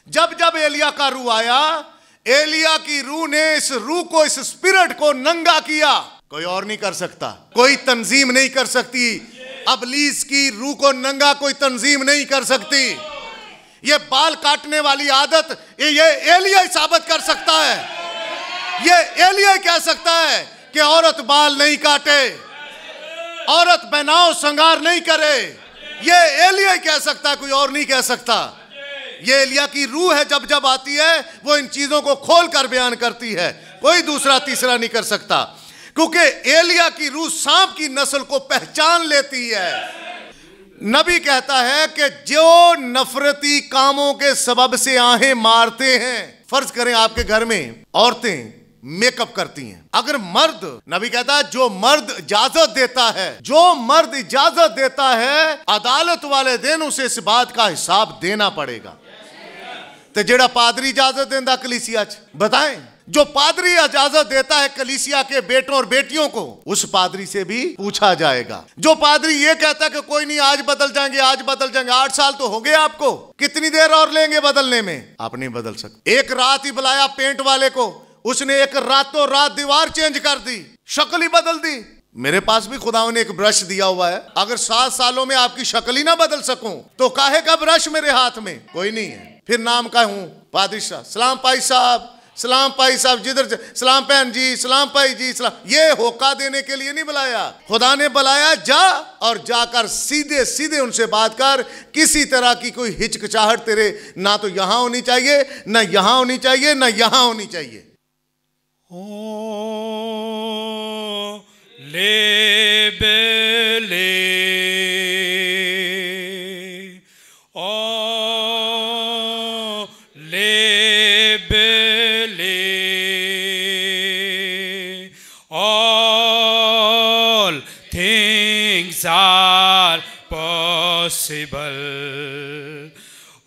जब जब एलिया का रूह आया, एलिया की रूह ने इस रूह को, इस स्पिरिट को नंगा किया। कोई और नहीं कर सकता, कोई तंजीम नहीं कर सकती। अबलीस की रूह को नंगा कोई तंजीम नहीं कर सकती। ये बाल काटने वाली आदत ये एलिया ही साबित कर सकता है। ये एलिया ही कह सकता है कि औरत बाल नहीं काटे, औरत बनाव श्रृंगार नहीं करे। ये एलिया ही कह सकता है, कोई और नहीं कह सकता। ये एलिया की रूह है, जब जब आती है वो इन चीजों को खोल कर बयान करती है। कोई दूसरा तीसरा नहीं कर सकता, क्योंकि एलिया की रूह सांप की नस्ल को पहचान लेती है। नबी कहता है कि जो नफरती कामों के सबब से आहें मारते हैं, फर्ज करें आपके घर में औरतें मेकअप करती हैं, अगर मर्द, नबी कहता है जो मर्द इजाजत देता है, जो मर्द इजाजत देता है, अदालत वाले दिन उसे इस बात का हिसाब देना पड़ेगा। तो जेड़ा पादरी इजाजत देता कलीसिया च, बताएं, जो पादरी इजाजत देता है कलीसिया के बेटों और बेटियों को, उस पादरी से भी पूछा जाएगा। जो पादरी ये कहता है कि कोई नहीं, आज बदल जाएंगे, आज बदल जाएंगे, 8 साल तो हो गए आपको, कितनी देर और लेंगे बदलने में? आप नहीं बदल सकते। एक रात ही बुलाया पेंट वाले को, उसने एक रातों रात दीवार चेंज कर दी, शक्ल ही बदल दी। मेरे पास भी खुदा ने एक ब्रश दिया हुआ है, अगर 7 सालों में आपकी शक्ल ही ना बदल सकूं तो काहे का ब्रश मेरे हाथ में? कोई नहीं है। फिर नाम का हूं पादरी साहब, सलाम पाई साहब, सलाम पाई साहब, जिधर सलाम बहन जी, सलाम पाई जी, सलाम। ये होका देने के लिए नहीं बुलाया, खुदा ने बुलाया जा और जाकर सीधे सीधे उनसे बात कर। किसी तरह की कोई हिचकिचाहट तेरे ना तो यहां होनी चाहिए, ना यहां होनी चाहिए, ना यहां होनी चाहिए। All things are possible.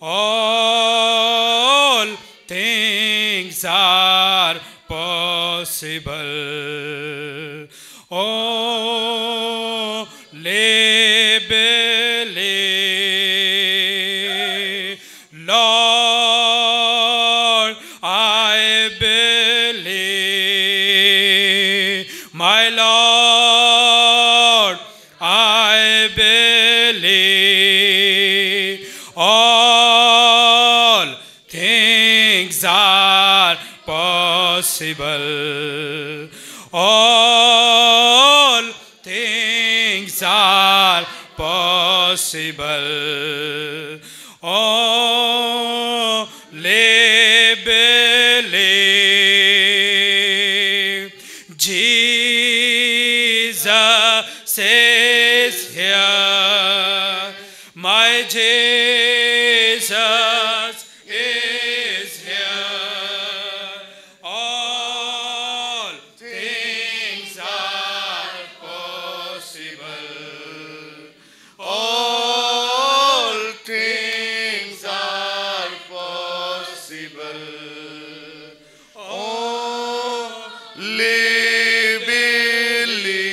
All things are possible. Oh, Lord, I believe, my Lord, I believe. All things are possible. All things are possible. Only believe. Jesus is here. My Jesus is here. All things are possible. All things are possible. Only believe.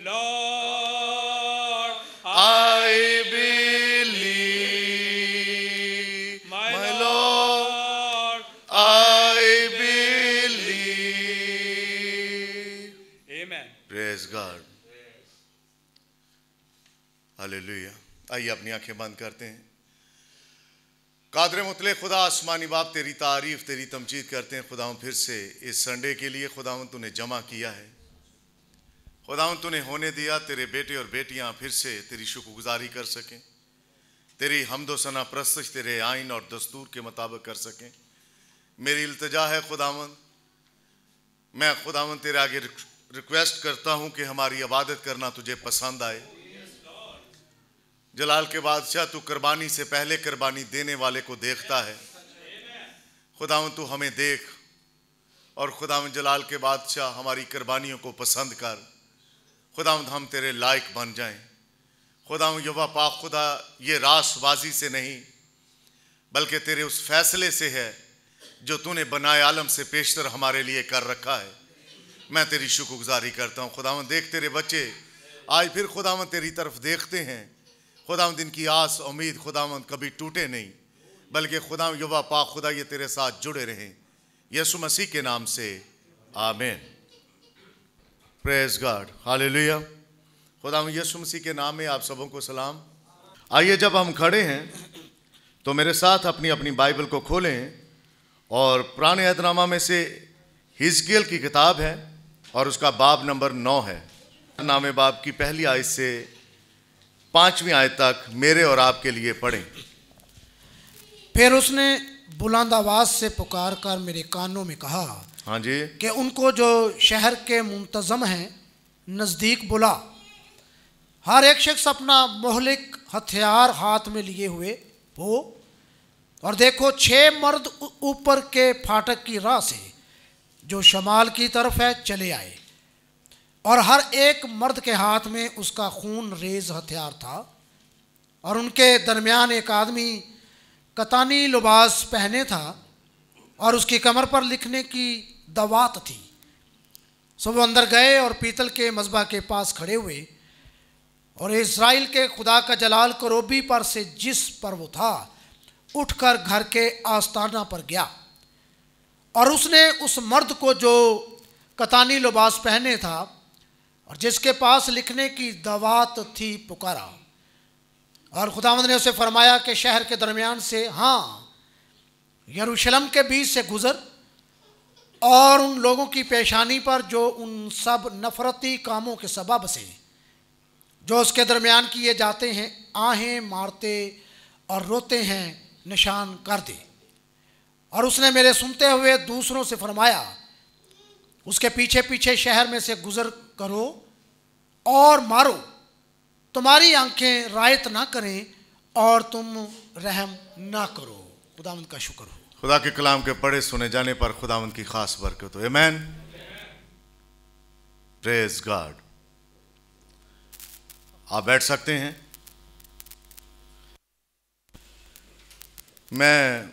Lord, I believe. my My Lord, I believe. amen. Praise God. Hallelujah. आइए अपनी आंखें बंद करते हैं। कादर मुतले खुदा आसमानी बाप, तेरी तारीफ, तेरी तमजीद करते हैं खुदावंद, फिर से इस संडे के लिए खुदावंद तूने जमा किया है। खुदावंद तूने होने दिया तेरे बेटे और बेटियां फिर से तेरी शुक्रगुजारी कर सकें, तेरी हम्दो सना प्रस्तुत तेरे आइन और दस्तूर के मुताबिक कर सकें। मेरी इल्तिजा है खुदावंद, मैं खुदावंद तेरे आगे रिक्वेस्ट करता हूं कि हमारी इबादत करना तुझे पसंद आए। जलाल के बादशाह, तू कुर्बानी से पहले कुर्बानी देने वाले को देखता है। खुदावंद तू हमें देख और खुदावंद जलाल के बादशाह हमारी कुर्बानियों को पसंद कर। खुदावंद हम तेरे लायक बन जाएं। खुदावंद युवा पाक खुदा, ये रासबाजी से नहीं बल्कि तेरे उस फैसले से है जो तूने बनाए आलम से पेशतर हमारे लिए कर रखा है। मैं तेरी शुक्रगुजारी करता हूँ खुदावंद। देख तेरे बच्चे आज फिर खुदावंद तेरी तरफ देखते हैं खुदावंद इनकी आस उम्मीद खुदावंद कभी टूटे नहीं, बल्कि खुदावंद युवा पाक खुदा ये तेरे साथ जुड़े रहें, यीशु मसीह के नाम से आमीन। Praise God, hallelujah. खुदावंद यीशु मसीह के नाम में आप सबों को सलाम। आइए, जब हम खड़े हैं तो मेरे साथ अपनी अपनी बाइबल को खोलें और पुराने अहदनामा में से हिजकिय्याल की किताब है और उसका बाब नंबर 9 है। नामे बाब की पहली आयत से 5वीं आयत तक मेरे और आपके लिए पढ़ें। फिर उसने बुलंद आवाज से पुकार कर मेरे कानों में कहा, हाँ जी, कि उनको जो शहर के मुंतजम हैं नज़दीक बुला। हर एक शख्स अपना मोहलिक हथियार हाथ में लिए हुए हो, और देखो 6 मर्द ऊपर के फाटक की राह से जो शमाल की तरफ है चले आए, और हर एक मर्द के हाथ में उसका खून रेज हथियार था, और उनके दरमियान एक आदमी कतानी लिबास पहने था और उसकी कमर पर लिखने की दवात थी। सब वो अंदर गए और पीतल के मज़बा के पास खड़े हुए, और इस्राएल के खुदा का जलाल करोबी पर से जिस पर वो था उठकर घर के आस्ताना पर गया, और उसने उस मर्द को जो कतानी लिबास पहने था और जिसके पास लिखने की दवात थी पुकारा। और खुदावंद ने उसे फरमाया कि शहर के दरमियान से, हाँ, यरूशलेम के बीच से गुज़र, और उन लोगों की पेशानी पर जो उन सब नफरती कामों के सबब से जो उसके दरमियान किए जाते हैं आहें मारते और रोते हैं निशान कर दे। और उसने मेरे सुनते हुए दूसरों से फरमाया, उसके पीछे पीछे शहर में से गुजर करो और मारो, तुम्हारी आंखें रायत ना करें और तुम रहम ना करो। खुदावंद का शुक्र हो। खुदा के कलाम के पढ़े सुने जाने पर खुदावंद की खास बरकत हो। आमीन। Praise God. आप बैठ सकते हैं। मैं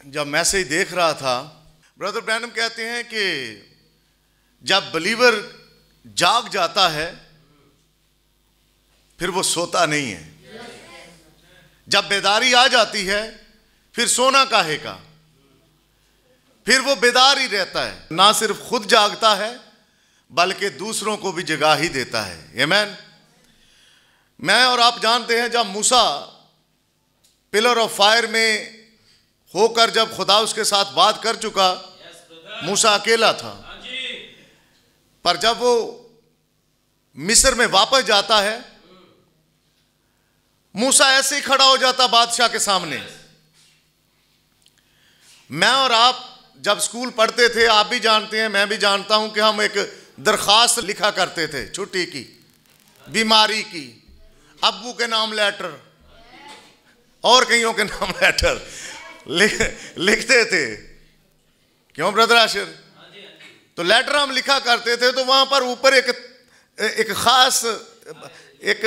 जब मैसेज देख रहा था, ब्रदर ब्रैनम कहते हैं कि जब बिलीवर जाग जाता है फिर वो सोता नहीं है, जब बेदारी आ जाती है फिर सोना काहे का, फिर वो बेदार ही रहता है। ना सिर्फ खुद जागता है बल्कि दूसरों को भी जगा ही देता है। आमीन। मैं और आप जानते हैं, जब मूसा पिलर ऑफ फायर में होकर जब खुदा उसके साथ बात कर चुका, मूसा अकेला था, पर जब वो मिस्र में वापस जाता है, मूसा ऐसे ही खड़ा हो जाता बादशाह के सामने। मैं और आप जब स्कूल पढ़ते थे, आप भी जानते हैं, मैं भी जानता हूं कि हम एक दरखास्त लिखा करते थे, छुट्टी की, बीमारी की, अब्बू के नाम लेटर और कईयों के नाम लेटर लिखते थे। क्यों ब्रदर आशिर? तो लेटर हम लिखा करते थे, तो वहां पर ऊपर एक खास एक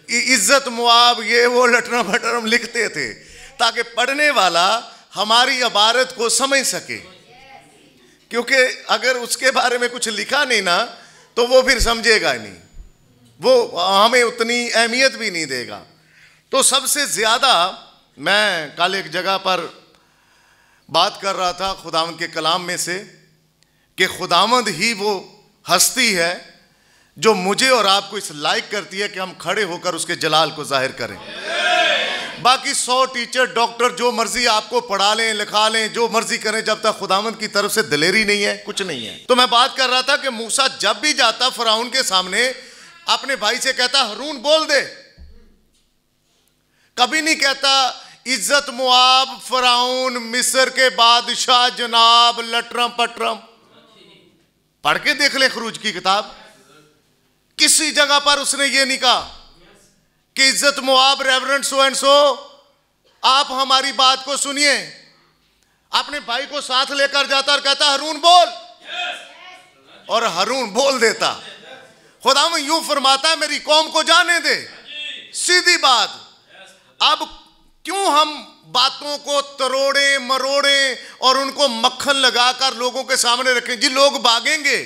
इज्जत मुआब ये वो लटना बटर हम लिखते थे, ताकि पढ़ने वाला हमारी इबारत को समझ सके, क्योंकि अगर उसके बारे में कुछ लिखा नहीं ना तो वो फिर समझेगा ही नहीं, वो हमें उतनी अहमियत भी नहीं देगा। तो सबसे ज़्यादा मैं कल एक जगह पर बात कर रहा था खुदावंद के कलाम में से कि खुदावंद ही वो हस्ती है जो मुझे और आपको इस लायक करती है कि हम खड़े होकर उसके जलाल को जाहिर करें। बाकी 100 टीचर डॉक्टर जो मर्जी आपको पढ़ा लें लिखा लें जो मर्जी करें, जब तक खुदावंद की तरफ से दिलेरी नहीं है कुछ नहीं है। तो मैं बात कर रहा था कि मूसा जब भी जाता फिरौन के सामने अपने भाई से कहता हारून बोल दे, कभी नहीं कहता इज्जत मुआब फिरौन मिस्र के बादशाह जनाब लटरम पटरम। पढ़ के देख ले खरूज की किताब, किसी जगह पर उसने ये नहीं कहा कि इज्जत Moab reverend so and so आप हमारी बात को सुनिए। अपने भाई को साथ लेकर जाता और कहता हारून बोल, और हारून बोल देता। खुदावंद यूं फरमाता है मेरी कौम को जाने दे, सीधी बात। अब क्यों हम बातों को तरोड़े मरोड़े और उनको मक्खन लगाकर लोगों के सामने रखें? जी लोग भागेंगे,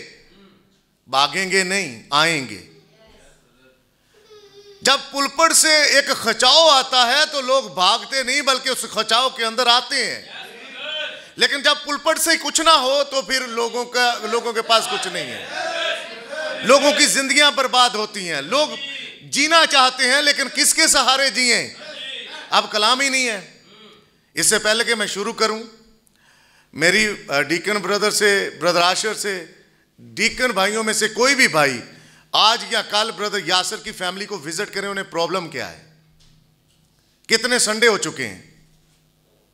भागेंगे नहीं, आएंगे। जब पुलपट से एक खचाव आता है तो लोग भागते नहीं बल्कि उस खचाव के अंदर आते हैं, लेकिन जब पुलपट से कुछ ना हो तो फिर लोगों के पास कुछ नहीं है। लोगों की जिंदगियां बर्बाद होती हैं। लोग जीना चाहते हैं लेकिन किसके सहारे जिए, अब कलाम ही नहीं है। इससे पहले कि मैं शुरू करूं, मेरी डीकन ब्रदर से, ब्रदर आशर से, डीकन भाइयों में से कोई भी भाई आज या कल ब्रदर यासर की फैमिली को विजिट करें। उन्हें प्रॉब्लम क्या है, कितने संडे हो चुके हैं,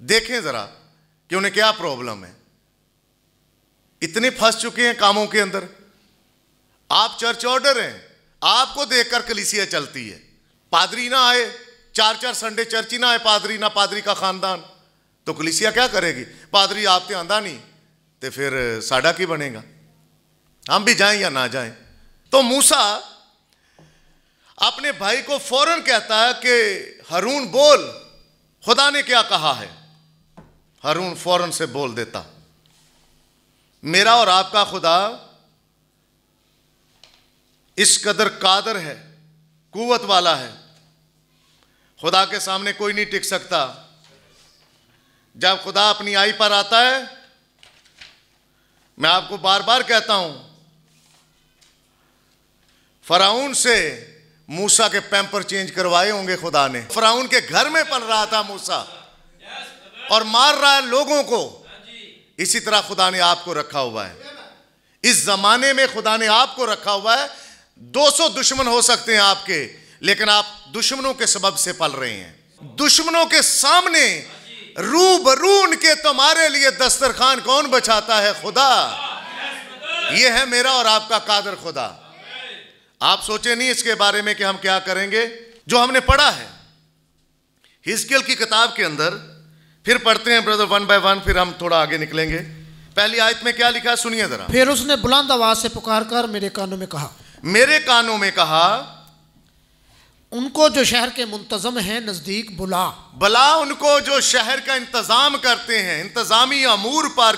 देखें जरा कि उन्हें क्या प्रॉब्लम है। इतने फंस चुके हैं कामों के अंदर। आप चर्च ऑर्डर हैं, आपको देखकर कलीसिया चलती है। पादरी ना आए, 4-4 संडे चर्च ही ना आए, पादरी ना पादरी का खानदान, तो कलीसिया क्या करेगी। पादरी आप ते आंदा नहीं तो फिर साडा की बनेगा, हम भी जाएं या ना जाएं। तो मूसा अपने भाई को फौरन कहता है कि हारून बोल, खुदा ने क्या कहा है। हारून फौरन से बोल देता, मेरा और आपका खुदा इस कदर कादर है, कुव्वत वाला है, खुदा के सामने कोई नहीं टिक सकता। जब खुदा अपनी आई पर आता है, मैं आपको बार बार कहता हूं, फराउन से मूसा के पैम्पर चेंज करवाए होंगे खुदा ने। फराउन के घर में पल रहा था मूसा और मार रहा है लोगों को, इसी तरह खुदा ने आपको रखा हुआ है। इस जमाने में खुदा ने आपको रखा हुआ है। 200 दुश्मन हो सकते हैं आपके, लेकिन आप दुश्मनों के सबब से पल रहे हैं। दुश्मनों के सामने रूबरू उनके तुम्हारे लिए दस्तरखान कौन बचाता है, खुदा। यह है मेरा और आपका कादर खुदा। आप सोचे नहीं इसके बारे में कि हम क्या करेंगे। जो हमने पढ़ा है हिजकियेल की किताब के अंदर, फिर पढ़ते हैं ब्रदर 1 बाय 1, फिर हम थोड़ा आगे निकलेंगे। पहली आयत में क्या लिखा है सुनिए जरा। फिर उसने बुलंद आवाज से पुकार कर मेरे कानों में कहा, मेरे कानों में कहा, उनको जो शहर के मुंतजम हैं नजदीक बुला। भला उनको जो शहर का इंतजाम करते हैं, इंतजामी अमूर पर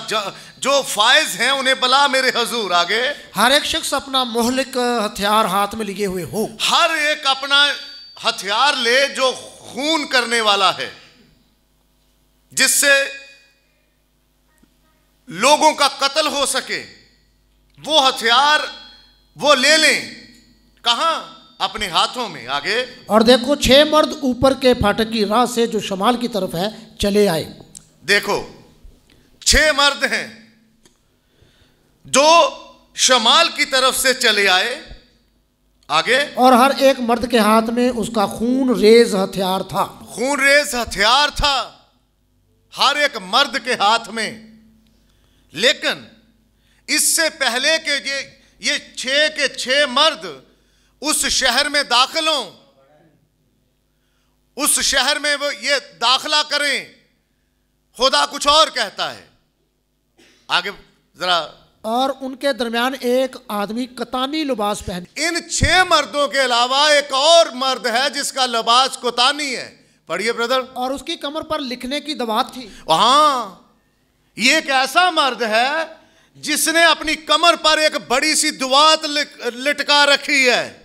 जो फायज हैं, उन्हें भला मेरे हजूर। आगे, हर एक शख्स अपना मोहलिक हथियार हाथ में लिए हुए हो। हर एक अपना हथियार ले जो खून करने वाला है, जिससे लोगों का कत्ल हो सके, वो हथियार वो ले लें। कहां? अपने हाथों में। आगे, और देखो 6 मर्द ऊपर के फाटक की राह से जो शमाल की तरफ है चले आए। देखो 6 मर्द हैं जो शमाल की तरफ से चले आए। आगे, और हर एक मर्द के हाथ में उसका खून रेज हथियार था। खून रेज हथियार था हर एक मर्द के हाथ में। लेकिन इससे पहले कि ये 6 के 6 मर्द उस शहर में दाखिल हों, उस शहर में वो ये दाखिला करें, खुदा कुछ और कहता है। आगे जरा, और उनके दरमियान एक आदमी कतानी लिबास पहन। इन 6 मर्दों के अलावा एक और मर्द है जिसका लिबास कोतानी है। पढ़िए ब्रदर। और उसकी कमर पर लिखने की दवात थी। हाँ, ये एक ऐसा मर्द है जिसने अपनी कमर पर एक बड़ी सी दुआत लटका रखी है।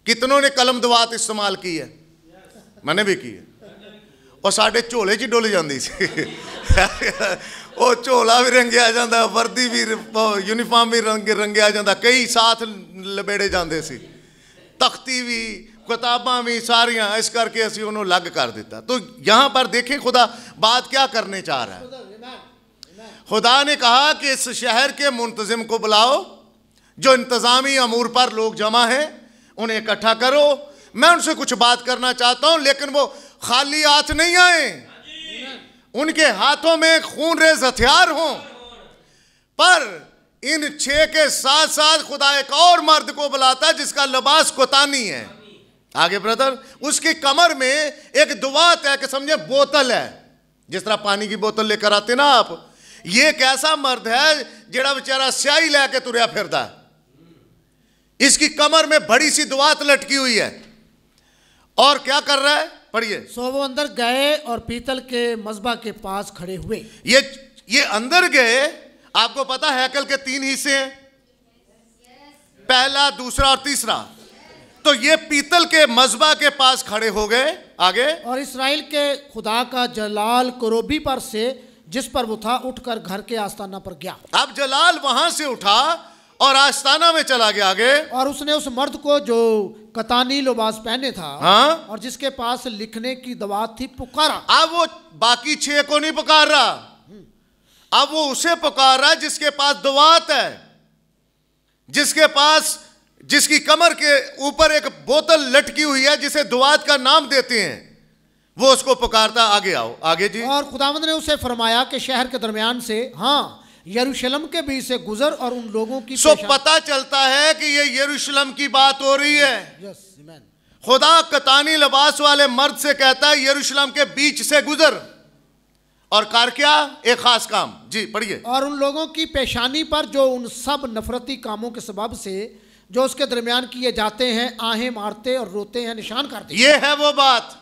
कितनों ने कलम दुआत इस्तेमाल की है? मैंने भी की है। और साढ़े झोले च डुल जाती सी। वो झोला भी रंगिया जाता, वर्दी भी, यूनीफॉर्म भी रंगिया जाता, कई साथ लपेड़े जाते सी, तख्ती भी, किताबां भी सारियां। इस करके असी उन्होंने अलग कर दिता। तो यहां पर देखें खुदा बात क्या करने चाह रहा है। खुदा ने कहा कि इस शहर के मुंतजिम को बुलाओ, जो इंतजामी अमूर पर लोग जमा हैं, उन्हें इकट्ठा करो। मैं उनसे कुछ बात करना चाहता हूं, लेकिन वो खाली हाथ नहीं आए, उनके हाथों में खून रेज हथियार हों। पर इन 6 के साथ साथ खुदा एक और मर्द को बुलाता है जिसका लिबास कोतानी है। आगे ब्रदर, उसकी कमर में एक दुआत है कि समझे बोतल है, जिस तरह पानी की बोतल लेकर आते ना आप। ये एक ऐसा मर्द है जेड़ा बेचारा स्याही लेके तुरया फिरदा है। इसकी कमर में बड़ी सी दुआत लटकी हुई है। और क्या कर रहा है? पढ़िए। सो वो अंदर गए और पीतल के मज़बा के पास खड़े हुए। ये अंदर गए। आपको पता है हैकल के 3 हिस्से हैं। पहला, दूसरा और तीसरा। तो ये पीतल के मज़बा के पास खड़े हो गए। आगे, और इसराइल के खुदा का जलाल करोबी पर से जिस पर वो था उठकर घर के आस्ताना पर गया। अब जलाल वहां से उठा और आस्ताना में चला गया। आगे, और उसने उस मर्द को जो कतानी लिबास पहने था, हाँ, और जिसके पास लिखने की दवात थी, पुकारा। अब वो बाकी 6 को नहीं पुकार रहा, अब वो उसे पुकार रहा है जिसके पास दुआत है, जिसके पास, जिसकी कमर के ऊपर एक बोतल लटकी हुई है जिसे दुआत का नाम देते हैं, वो उसको पुकारता। आगे आओ, आगे जी। और खुदावंद ने उसे फरमाया कि शहर के दरमियान से, हाँ, यरूशलेम के बीच से गुजर और उन लोगों की पता चलता है कि ये यरूशलेम की बात हो रही है। यस, आमीन। खुदा कतानी लिबास वाले मर्द से कहता है यरूशलेम के बीच से गुजर, और कर क्या? एक खास काम। जी पढ़िए। और उन लोगों की पेशानी पर जो उन सब नफरती कामों के सबब से जो उसके दरमियान किए जाते हैं, आहें मारते और रोते हैं, निशान करते। ये है वो बात।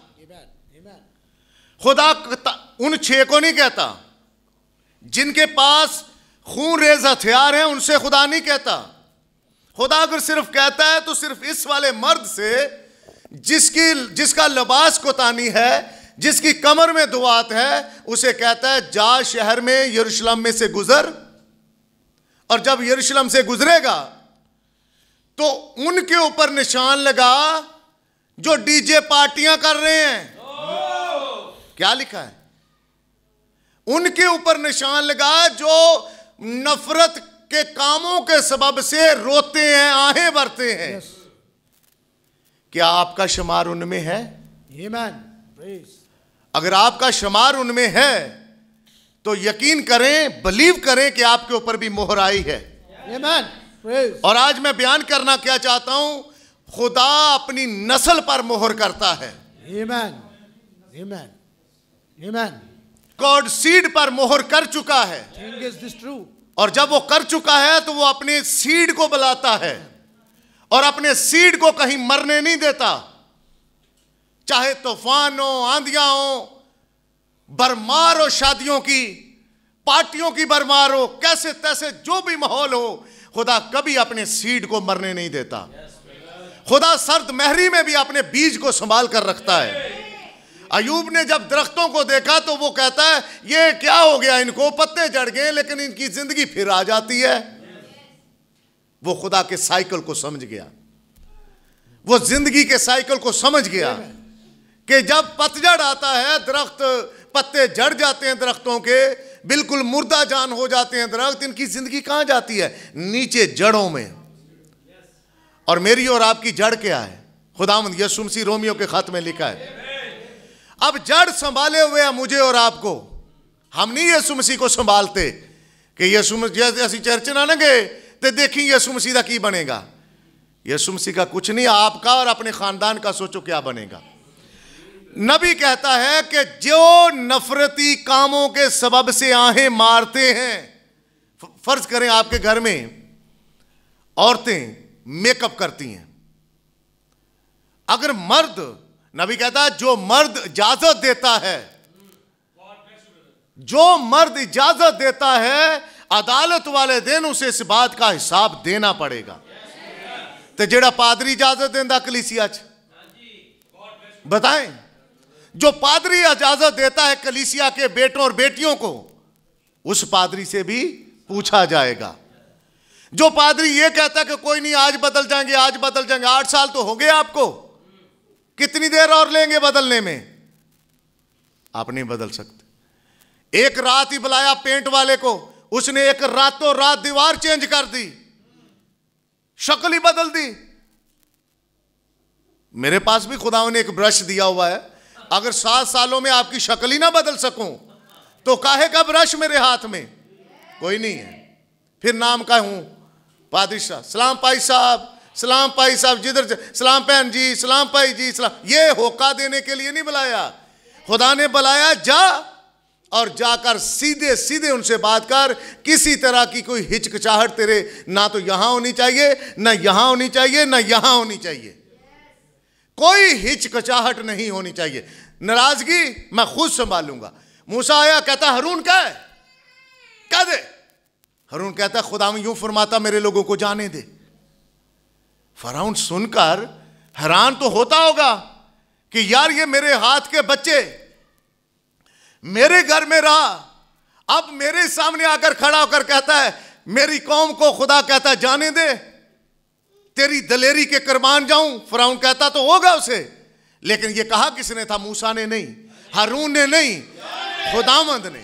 खुदा उन 6 को नहीं कहता, जिनके पास खून रेज हथियार हैं उनसे खुदा नहीं कहता। खुदा अगर सिर्फ कहता है तो सिर्फ इस वाले मर्द से जिसका लिबास कोतानी है, जिसकी कमर में दुआत है, उसे कहता है जा शहर में यरूशलेम में से गुजर, और जब यरूशलेम से गुजरेगा तो उनके ऊपर निशान लगा जो डीजे पार्टियां कर रहे हैं। क्या लिखा है? उनके ऊपर निशान लगा जो नफरत के कामों के सबब से रोते हैं, आहें भरते हैं। क्या आपका शुमार उनमें है? आमीन। अगर आपका शुमार उनमें है तो यकीन करें, बिलीव करें कि आपके ऊपर भी मोहर आई है। आमीन। और आज मैं बयान करना क्या चाहता हूं, खुदा अपनी नस्ल पर मोहर करता है। आमीन। आमीन। आमीन। गॉड सीड पर मोहर कर चुका है। Thing is this true. और जब वो कर चुका है तो वो अपने सीड को बुलाता है और अपने सीड को कहीं मरने नहीं देता। चाहे तूफान हो, आंधियां हो, बरमार हो, शादियों की, पार्टियों की बरमार हो, कैसे तैसे जो भी माहौल हो, खुदा कभी अपने सीड को मरने नहीं देता। खुदा सर्द महरी में भी अपने बीज को संभाल कर रखता है। अयूब ने जब दरख्तों को देखा तो वो कहता है ये क्या हो गया, इनको पत्ते जड़ गए लेकिन इनकी जिंदगी फिर आ जाती है। वो खुदा के साइकिल को समझ गया, वो जिंदगी के साइकिल को समझ गया कि जब पतझड़ आता है, दरख्त पत्ते जड़ जाते हैं, दरख्तों के बिल्कुल मुर्दा जान हो जाते हैं दरख्त, इनकी जिंदगी कहां जाती है? नीचे जड़ों में। और मेरी और आपकी जड़ क्या है? खुदावंद यीशु मसीह रोमियो के खत में लिखा है, अब जड़ संभाले हुए है मुझे और आपको। हम नहीं यीशु मसीह को संभालते कि यीशु मसीह ऐसी चर्च ना गए तो देखी यीशु मसीह का की बनेगा। यीशु मसीह का कुछ नहीं, आपका और अपने खानदान का सोचो क्या बनेगा। नबी कहता है कि जो नफरती कामों के सबब से आहें मारते हैं, फर्ज करें आपके घर में औरतें मेकअप करती हैं, अगर मर्द, नबी कहता है जो मर्द इजाजत देता है, जो मर्द इजाजत देता है, अदालत वाले दिन उसे इस बात का हिसाब देना पड़ेगा। तो जेड़ा पादरी इजाजत देता कलीसिया च, बताएं, जो पादरी इजाजत देता है कलीसिया के बेटों और बेटियों को, उस पादरी से भी पूछा जाएगा। जो पादरी ये कहता है कि कोई नहीं आज बदल जाएंगे, आज बदल जाएंगे, 8 साल तो हो गए आपको, कितनी देर और लेंगे बदलने में? आप नहीं बदल सकते। एक रात ही बुलाया पेंट वाले को, उसने एक रातों रात दीवार चेंज कर दी, शक्ल ही बदल दी। मेरे पास भी खुदा ने एक ब्रश दिया हुआ है, अगर 7 सालों में आपकी शक्ल ही ना बदल सकूं तो काहे का ब्रश मेरे हाथ में? कोई नहीं है। फिर नाम का हूं पादरी साहब, सलाम पाई साहब, सलाम पाई साहब, जिधर सलाम बहन जी, सलाम पाई जी, सलाम। ये होका देने के लिए नहीं बुलाया, खुदा ने बुलाया जा और जाकर सीधे सीधे उनसे बात कर। किसी तरह की कोई हिचकिचाहट तेरे ना तो यहां होनी चाहिए, ना यहां होनी चाहिए, ना यहां होनी चाहिए। कोई हिचकिचाहट नहीं होनी चाहिए। नाराजगी मैं खुद संभालूंगा। मूसा आया, कहता हारून क्या है, कह दे। हारून कहता खुदा यूं फरमाता मेरे लोगों को जाने दे। फराउन सुनकर हैरान तो होता होगा कि यार ये मेरे हाथ के बच्चे मेरे घर में रहा, अब मेरे सामने आकर खड़ा होकर कहता है मेरी कौम को खुदा कहता है जाने दे, तेरी दलेरी के कुर्बान जाऊं। फराउन कहता तो होगा उसे, लेकिन ये कहा किसने था? मूसा ने नहीं, हारून ने नहीं, खुदावंद ने।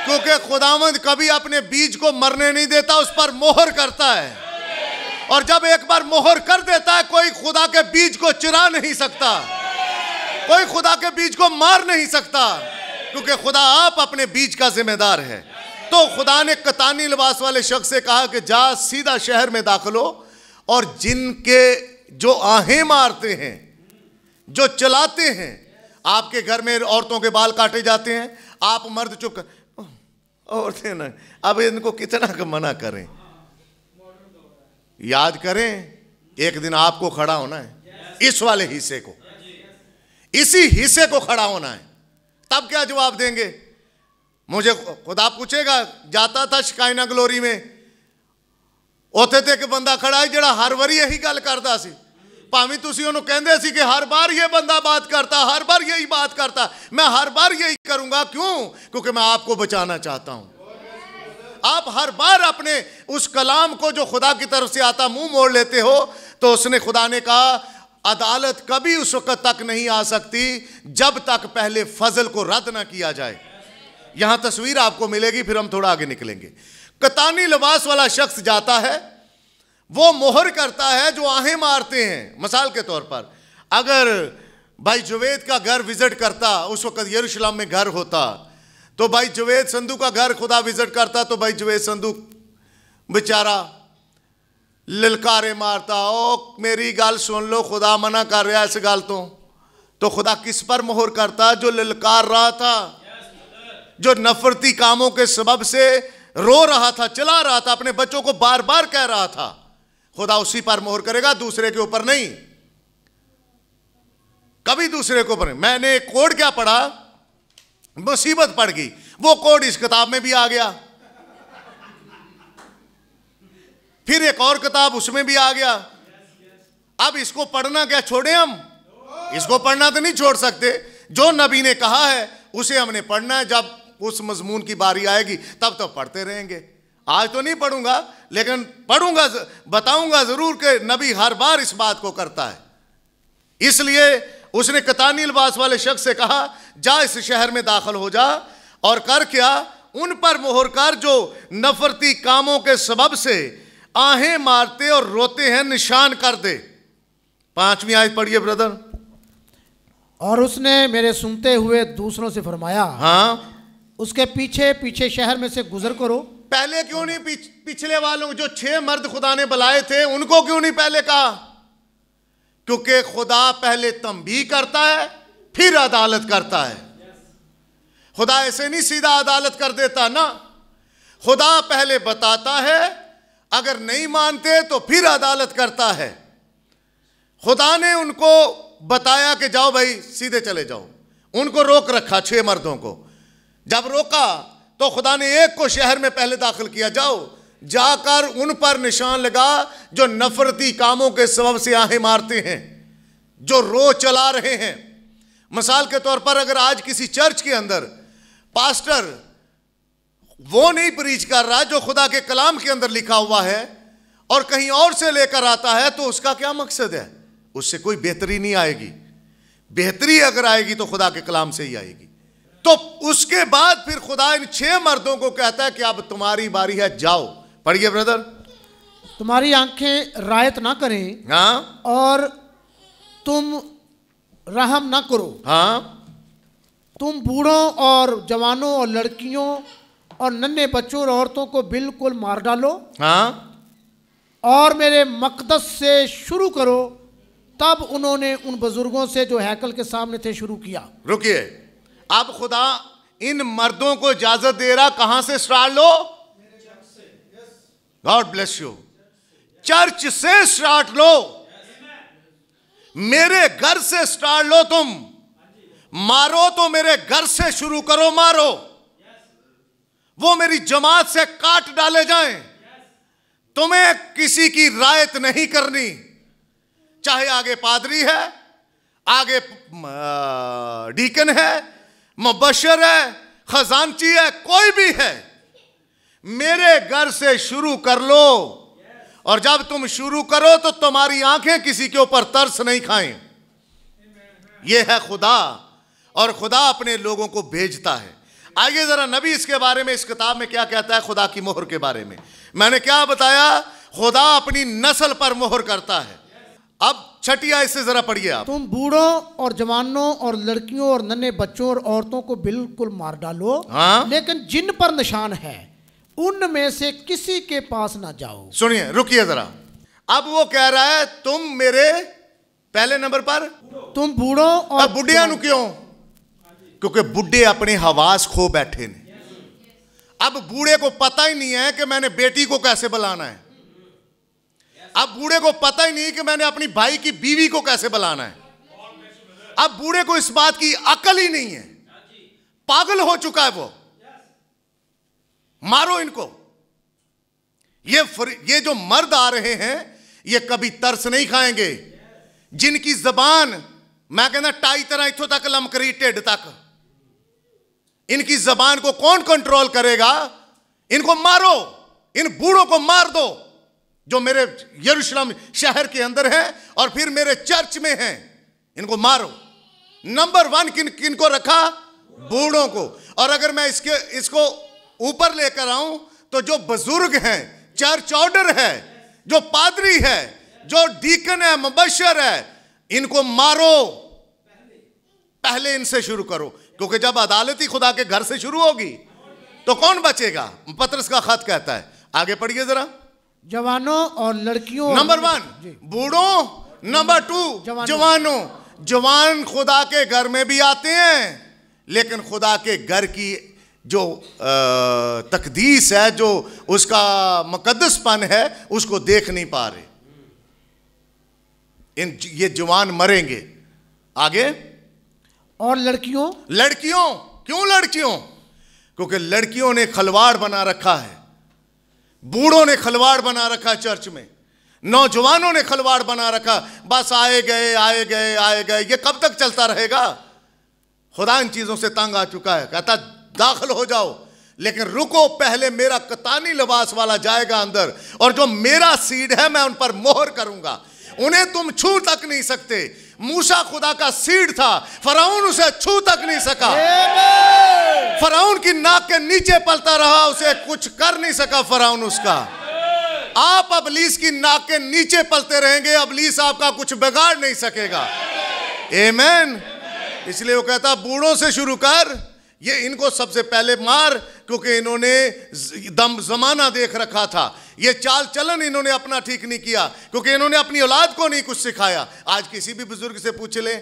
क्योंकि खुदावंद कभी अपने बीज को मरने नहीं देता, उस पर मोहर करता है। और जब एक बार मोहर कर देता है, कोई खुदा के बीज को चुरा नहीं सकता, कोई खुदा के बीज को मार नहीं सकता, क्योंकि खुदा आप अपने बीज का जिम्मेदार है। तो खुदा ने कतानी लिबास वाले शख्स से कहा कि जा सीधा शहर में दाखिल हो, और जिनके जो आहें मारते हैं, जो चलाते हैं, आपके घर में औरतों के बाल काटे जाते हैं, आप मर्द चुप कर, औरतें ना, अब इनको कितना मना करें। याद करें एक दिन आपको खड़ा होना है, इस वाले हिस्से को, इसी हिस्से को खड़ा होना है। तब क्या जवाब देंगे? मुझे खुदा पूछेगा, जाता था शिकायना ग्लोरी में, ਉੱਥੇ ਤੇ ਇੱਕ ਬੰਦਾ ਖੜਾ ਹੈ ਜਿਹੜਾ ਹਰ ਵਾਰੀ ਇਹੀ ਗੱਲ ਕਰਦਾ ਸੀ, ਭਾਵੇਂ ਤੁਸੀਂ ਉਹਨੂੰ ਕਹਿੰਦੇ ਸੀ ਕਿ ਹਰ ਬਾਰ ਇਹ ਬੰਦਾ ਬਾਤ करता, हर बार यही बात करता, मैं हर बार यही करूंगा। क्यों? क्योंकि मैं आपको बचाना चाहता हूं। आप हर बार अपने उस कलाम को जो खुदा की तरफ से आता मुंह मोड़ लेते हो। तो उसने, खुदा ने कहा अदालत कभी उस वक्त तक नहीं आ सकती जब तक पहले फजल को रद्द ना किया जाए। यहां तस्वीर आपको मिलेगी, फिर हम थोड़ा आगे निकलेंगे। कतानी लिबास वाला शख्स जाता है, वो मोहर करता है जो आहें मारते हैं। मिसाल के तौर पर अगर भाई जुवेद का घर विजिट करता, उस वक्त यरूशलेम में घर होता, तो भाई जुवेद संधू का घर खुदा विजिट करता, तो भाई जुवेद संधू बेचारा ललकारे मारता, ओ मेरी गल सुन लो, खुदा मना कर रहा है इस गल तो खुदा किस पर मोहर करता? जो ललकार रहा था, जो नफरती कामों के सबब से रो रहा था, चला रहा था, अपने बच्चों को बार बार कह रहा था, खुदा उसी पर मोहर करेगा, दूसरे के ऊपर नहीं, कभी दूसरे के ऊपर नहीं। मैंने एक कोड क्या पढ़ा, मुसीबत पड़ गई, वो कोड इस किताब में भी आ गया, फिर एक और किताब उसमें भी आ गया। अब इसको पढ़ना क्या छोड़े हम? इसको पढ़ना तो नहीं छोड़ सकते। जो नबी ने कहा है उसे हमने पढ़ना है। जब उस मजमून की बारी आएगी तब तो पढ़ते रहेंगे। आज तो नहीं पढ़ूंगा, लेकिन पढ़ूंगा, बताऊंगा जरूर कि नबी हर बार इस बात को करता है। इसलिए उसने कतानी लिबास वाले शख्स से कहा, जा इस शहर में दाखिल हो जा और कर क्या? उन पर मोहर कर जो नफरती कामों के सबब से आहें मारते और रोते हैं, निशान कर दे। 5वीं आयत पढ़िए ब्रदर। और उसने मेरे सुनते हुए दूसरों से फरमाया, हाँ, उसके पीछे पीछे शहर में से गुजर करो। पहले क्यों नहीं पिछले वालों, जो 6 मर्द खुदा ने बुलाए थे, उनको क्यों नहीं पहले कहा? क्योंकि खुदा पहले तंबीह करता है, फिर अदालत करता है। खुदा ऐसे नहीं सीधा अदालत कर देता ना, खुदा पहले बताता है, अगर नहीं मानते तो फिर अदालत करता है। खुदा ने उनको बताया कि जाओ भाई सीधे चले जाओ, उनको रोक रखा 6 मर्दों को। जब रोका तो खुदा ने एक को शहर में पहले दाखिल किया, जाओ जाकर उन पर निशान लगा जो नफरती कामों के सबब से आहें मारते हैं, जो रो चला रहे हैं। मिसाल के तौर पर अगर आज किसी चर्च के अंदर पास्टर वो नहीं प्रीच कर रहा जो खुदा के कलाम के अंदर लिखा हुआ है और कहीं और से लेकर आता है, तो उसका क्या मकसद है? उससे कोई बेहतरी नहीं आएगी। बेहतरी अगर आएगी तो खुदा के कलाम से ही आएगी। तो उसके बाद फिर खुदा इन 6 मर्दों को कहता है कि अब तुम्हारी बारी है, जाओ। पढ़िए ब्रदर। तुम्हारी आंखें रायत ना करें, हाँ, और तुम रहम ना करो। हाँ, तुम बूढ़ों और जवानों और लड़कियों और नन्हे बच्चों और औरतों को बिल्कुल मार डालो। हाँ, और मेरे मकदस से शुरू करो। तब उन्होंने उन बुजुर्गों से जो हैकल के सामने थे शुरू किया। रुकिए, अब खुदा इन मर्दों को इजाजत दे रहा, कहां से start low? God bless you. Church से स्टार्ट लो, मेरे घर से स्टार्ट लो। तुम मारो तो मेरे घर से शुरू करो, मारो, वो मेरी जमात से काट डाले जाएं, तुम्हें किसी की रायत नहीं करनी, चाहे आगे पादरी है, आगे डीकन है, मुबशर है, खजानची है, कोई भी है। मेरे घर से शुरू कर लो, और जब तुम शुरू करो तो तुम्हारी आंखें किसी के ऊपर तरस नहीं खाएं। यह है खुदा, और खुदा अपने लोगों को भेजता है। आइए जरा नबी इसके बारे में, इस किताब में क्या कहता है खुदा की मोहर के बारे में। मैंने क्या बताया, खुदा अपनी नस्ल पर मोहर करता है। अब छठी आयत से जरा पढ़िए आप। तुम बूढ़ों और जवानों और लड़कियों और नन्हे बच्चों और औरतों को बिल्कुल मार डालो, हाँ? लेकिन जिन पर निशान है उनमें से किसी के पास ना जाओ। सुनिए, रुकिए जरा। अब वो कह रहा है तुम मेरे पहले नंबर पर, तुम बूढ़ों और बुढ़िया नु क्यों? क्योंकि बुढ़े अपने हवास खो बैठे ने। अब बूढ़े को पता ही नहीं है कि मैंने बेटी को कैसे बुलाना है। अब बूढ़े को पता ही नहीं कि मैंने अपनी भाई की बीवी को कैसे बुलाना है। अब बूढ़े को इस बात की अकल ही नहीं है, पागल हो चुका है वो। मारो इनको। ये जो मर्द आ रहे हैं ये कभी तरस नहीं खाएंगे, जिनकी जबान मैं कहना टाई तरह इथों तक लमकरी ढिड तक। इनकी जबान को कौन कंट्रोल करेगा? इनको मारो, इन बूढ़ों को मार दो जो मेरे यरूशलेम शहर के अंदर हैं और फिर मेरे चर्च में हैं। इनको मारो। नंबर 1 किनको रखा? बूढ़ों को। और अगर मैं इसको ऊपर लेकर आऊं तो जो बुजुर्ग हैं, चर्च ऑर्डर है, जो पादरी है, जो डीकन है, मुबशर है, इनको मारो। पहले इनसे शुरू करो, क्योंकि जब अदालत ही खुदा के घर से शुरू होगी तो कौन बचेगा? पतरस का खत कहता है। आगे पढ़िए जरा। जवानों और लड़कियों, नंबर 1 बूढ़ों, नंबर 2 जवानों। जवान खुदा के घर में भी आते हैं, लेकिन खुदा के घर की जो तकदीस है, जो उसका मुकद्दसपन है, उसको देख नहीं पा रहे। ये जवान मरेंगे। आगे। और लड़कियों, क्यों लड़कियों? क्योंकि लड़कियों ने खलवाड़ बना रखा है, बूढ़ों ने खलवाड़ बना रखा है, चर्च में नौजवानों ने खलवाड़ बना रखा। बस आए गए। ये कब तक चलता रहेगा? खुदा इन चीजों से तंग आ चुका है, कहता दाखिल हो जाओ, लेकिन रुको, पहले मेरा कतानी लिबास वाला जाएगा अंदर, और जो मेरा सीड है मैं उन पर मोहर करूंगा। उन्हें तुम छू तक नहीं सकते। मूसा खुदा का सीड था, फराउन उसे छू तक नहीं सका। फराउन की नाक के नीचे पलता रहा, उसे कुछ कर नहीं सका फराउन उसका। आप अबलीस की नाक के नीचे पलते रहेंगे, अबलीस आपका कुछ बिगाड़ नहीं सकेगा। आमीन। इसलिए वो कहता बूढ़ों से शुरू कर, ये इनको सबसे पहले मार, क्योंकि इन्होंने जमाना देख रखा था। ये चाल चलन इन्होंने अपना ठीक नहीं किया, क्योंकि इन्होंने अपनी औलाद को नहीं कुछ सिखाया। आज किसी भी बुजुर्ग से पूछ ले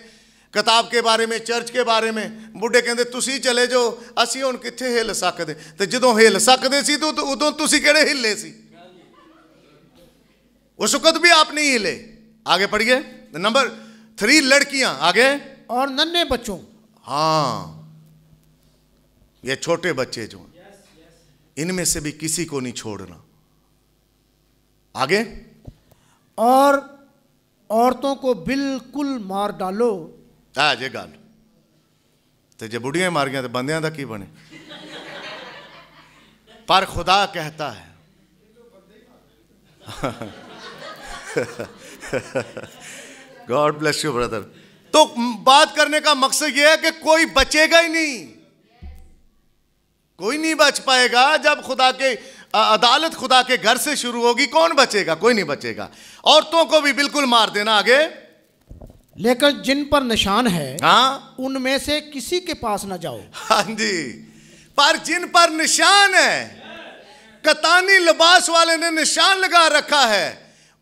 किताब के बारे में, चर्च के बारे में, बुढ़े कहते तुसी चले जाओ, असी हुण कित्थे हिल सकदे। ते जदों हिल सकदे सी तो उदों तुसी किहड़े हिले सी? उस वक्त भी आप नहीं हिले। आगे पढ़िए। नंबर 3 लड़कियां। आगे। और नन्हे बच्चों। हाँ, ये छोटे बच्चे जो, इनमें से भी किसी को नहीं छोड़ना। आगे। और औरतों को बिल्कुल मार डालो। जे गल तो जे बुढ़ियां मार गया तो बंदियां दा की बने? पर खुदा कहता है गॉड ब्लेस यू ब्रदर। तो बात करने का मकसद यह है कि कोई बचेगा ही नहीं, कोई नहीं बच पाएगा। जब खुदा के अदालत खुदा के घर से शुरू होगी, कौन बचेगा? कोई नहीं बचेगा। औरतों को भी बिल्कुल मार देना। आगे। लेकिन जिन पर निशान है, हाँ, उनमें से किसी के पास ना जाओ। हाँ जी, पर जिन पर निशान है, कतानी लिबास वाले ने निशान लगा रखा है,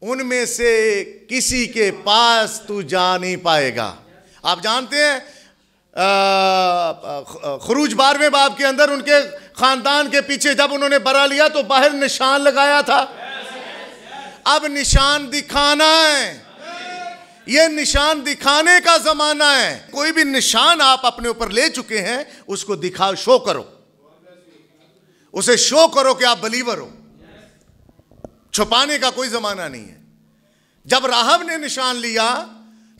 उनमें से किसी के पास तू जा नहीं पाएगा। आप जानते हैं खुरूज 12वें बाब के अंदर उनके खानदान के पीछे जब उन्होंने बरा लिया तो बाहर निशान लगाया था। अब निशान दिखाना है, ये निशान दिखाने का जमाना है। कोई भी निशान आप अपने ऊपर ले चुके हैं, उसको दिखाओ, शो करो, उसे शो करो कि आप बिलीवर हो। छुपाने का कोई जमाना नहीं है। जब राहब ने निशान लिया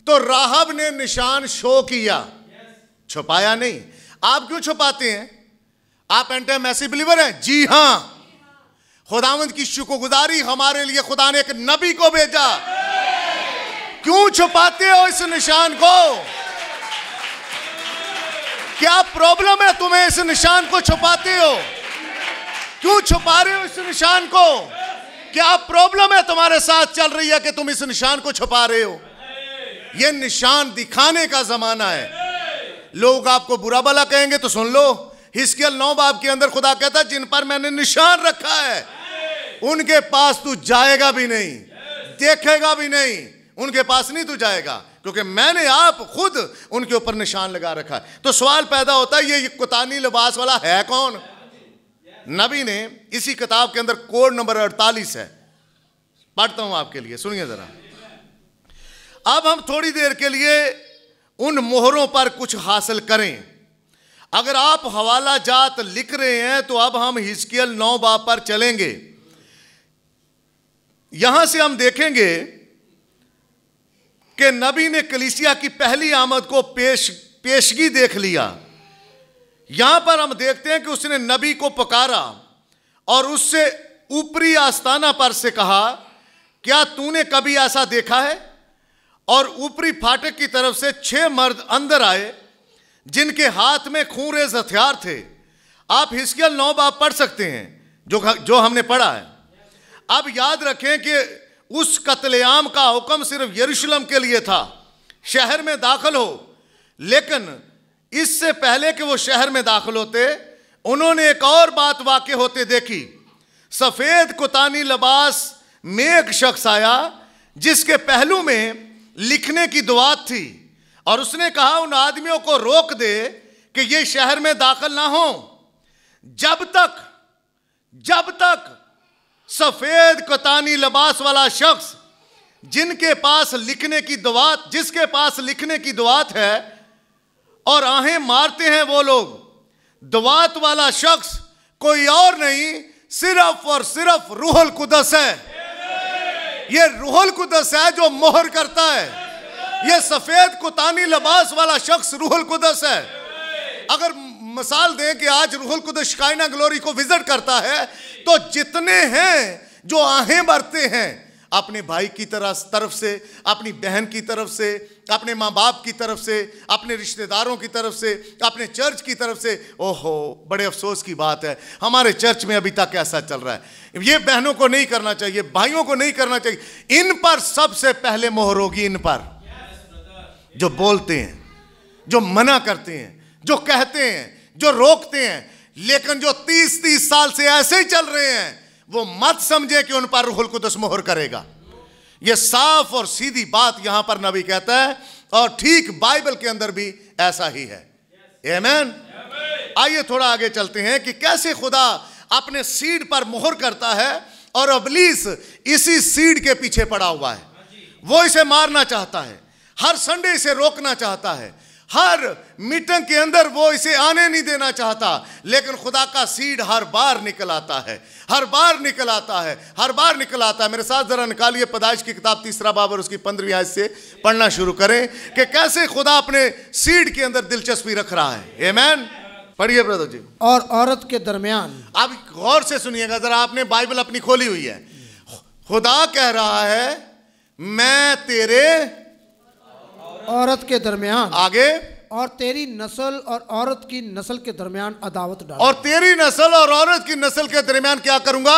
तो राहब ने निशान शो किया, छुपाया नहीं। आप क्यों छुपाते हैं? आप एंटी मैसी बिलीवर हैं? जी हां, खुदावंद की शुक्रगुजारी, हमारे लिए खुदा ने एक नबी को भेजा। क्यों छुपाते हो इस निशान को? क्या प्रॉब्लम है तुम्हें इस निशान को छुपाते हो? क्यों छुपा रहे हो इस निशान को? क्या प्रॉब्लम है तुम्हारे साथ चल रही है कि तुम इस निशान को छुपा रहे हो? यह निशान दिखाने का जमाना है। लोग आपको बुरा भला कहेंगे तो सुन लो, हिजकिय्याह 9 बाब के अंदर खुदा कहता है जिन पर मैंने निशान रखा है उनके पास तू जाएगा भी नहीं, देखेगा भी नहीं, उनके पास नहीं तू जाएगा, क्योंकि मैंने आप खुद उनके ऊपर निशान लगा रखा है। तो सवाल पैदा होता है ये कुतानी लिबास वाला है कौन? नबी ने इसी किताब के अंदर कोड नंबर 48 है, पढ़ता हूं आपके लिए, सुनिए जरा। अब हम थोड़ी देर के लिए उन मोहरों पर कुछ हासिल करें। अगर आप हवाला जात लिख रहे हैं तो अब हम हिजकिय्याह 9 बाब पर चलेंगे। यहां से हम देखेंगे कि नबी ने कलीसिया की पहली आमद को पेशगी देख लिया। यहां पर हम देखते हैं कि उसने नबी को पुकारा और उससे ऊपरी आस्ताना पर से कहा, क्या तूने कभी ऐसा देखा है? और ऊपरी फाटक की तरफ से 6 मर्द अंदर आए जिनके हाथ में खूंरेज हथियार थे। आप हिजकिय्याह 9 बाब पढ़ सकते हैं जो हमने पढ़ा है। अब याद रखें कि उस कत्लेआम का हुक्म सिर्फ यरूशलेम के लिए था, शहर में दाखिल हो, लेकिन इससे पहले कि वो शहर में दाखिल होते उन्होंने एक और बात वाक़ई होते देखी। सफेद कुतानी लिबास में एक शख्स आया जिसके पहलू में लिखने की दुआत थी, और उसने कहा उन आदमियों को रोक दे कि ये शहर में दाखिल ना हो जब तक सफेद कतानी लिबास वाला शख्स जिसके पास लिखने की दुआत है और आहें मारते हैं वो लोग, दुआत वाला शख्स कोई और नहीं सिर्फ और सिर्फ रूहुल कुदस है। ये रूहुल कुदस है जो मोहर करता है। ये सफेद कुतानी लिबास वाला शख्स रूहुल कुदस है। अगर मिसाल दें कि आज रूहुल कुदस शिकायना ग्लोरी को विजिट करता है तो जितने हैं जो आहें भरते हैं अपने भाई की तरफ से, अपनी बहन की तरफ से, अपने माँ बाप की तरफ से, अपने रिश्तेदारों की तरफ से, अपने चर्च की तरफ से, ओहो बड़े अफसोस की बात है हमारे चर्च में अभी तक ऐसा चल रहा है। ये बहनों को नहीं करना चाहिए, भाइयों को नहीं करना चाहिए। इन पर सबसे पहले मोहर होगी, इन पर जो बोलते हैं, जो मना करते हैं, जो कहते हैं, जो रोकते हैं, लेकिन जो 30-30 साल से ऐसे ही चल रहे हैं वो मत समझे कि उन पर रूहुल कुदस मोहर करेगा। ये साफ और सीधी बात यहां पर नबी कहता है, और ठीक बाइबल के अंदर भी ऐसा ही है। आमीन। आइए थोड़ा आगे चलते हैं कि कैसे खुदा अपने सीड पर मोहर करता है, और इब्लीस इसी सीड के पीछे पड़ा हुआ है। वो इसे मारना चाहता है, हर संडे इसे रोकना चाहता है, हर मीटिंग के अंदर वो इसे आने नहीं देना चाहता, लेकिन खुदा का सीड हर बार निकल आता है, हर बार निकल आता है, हर बार निकल आता है। मेरे साथ जरा निकालिए पैदाइश की किताब 3 बाब और उसकी 15वीं आयत से पढ़ना शुरू करें कि कैसे खुदा अपने सीड के अंदर दिलचस्पी रख रहा है। आमीन। पढ़िए ब्रदर जी। और औरत के दरमियान, आप गौर से सुनिएगा जरा, आपने बाइबल अपनी खोली हुई है। खुदा कह रहा है मैं तेरे औरत के दरमियान, आगे, और तेरी नस्ल और औरत की नस्ल के दरमियान अदावत डाल, और तेरी नस्ल और औरत की नस्ल के दरमियान क्या करूंगा?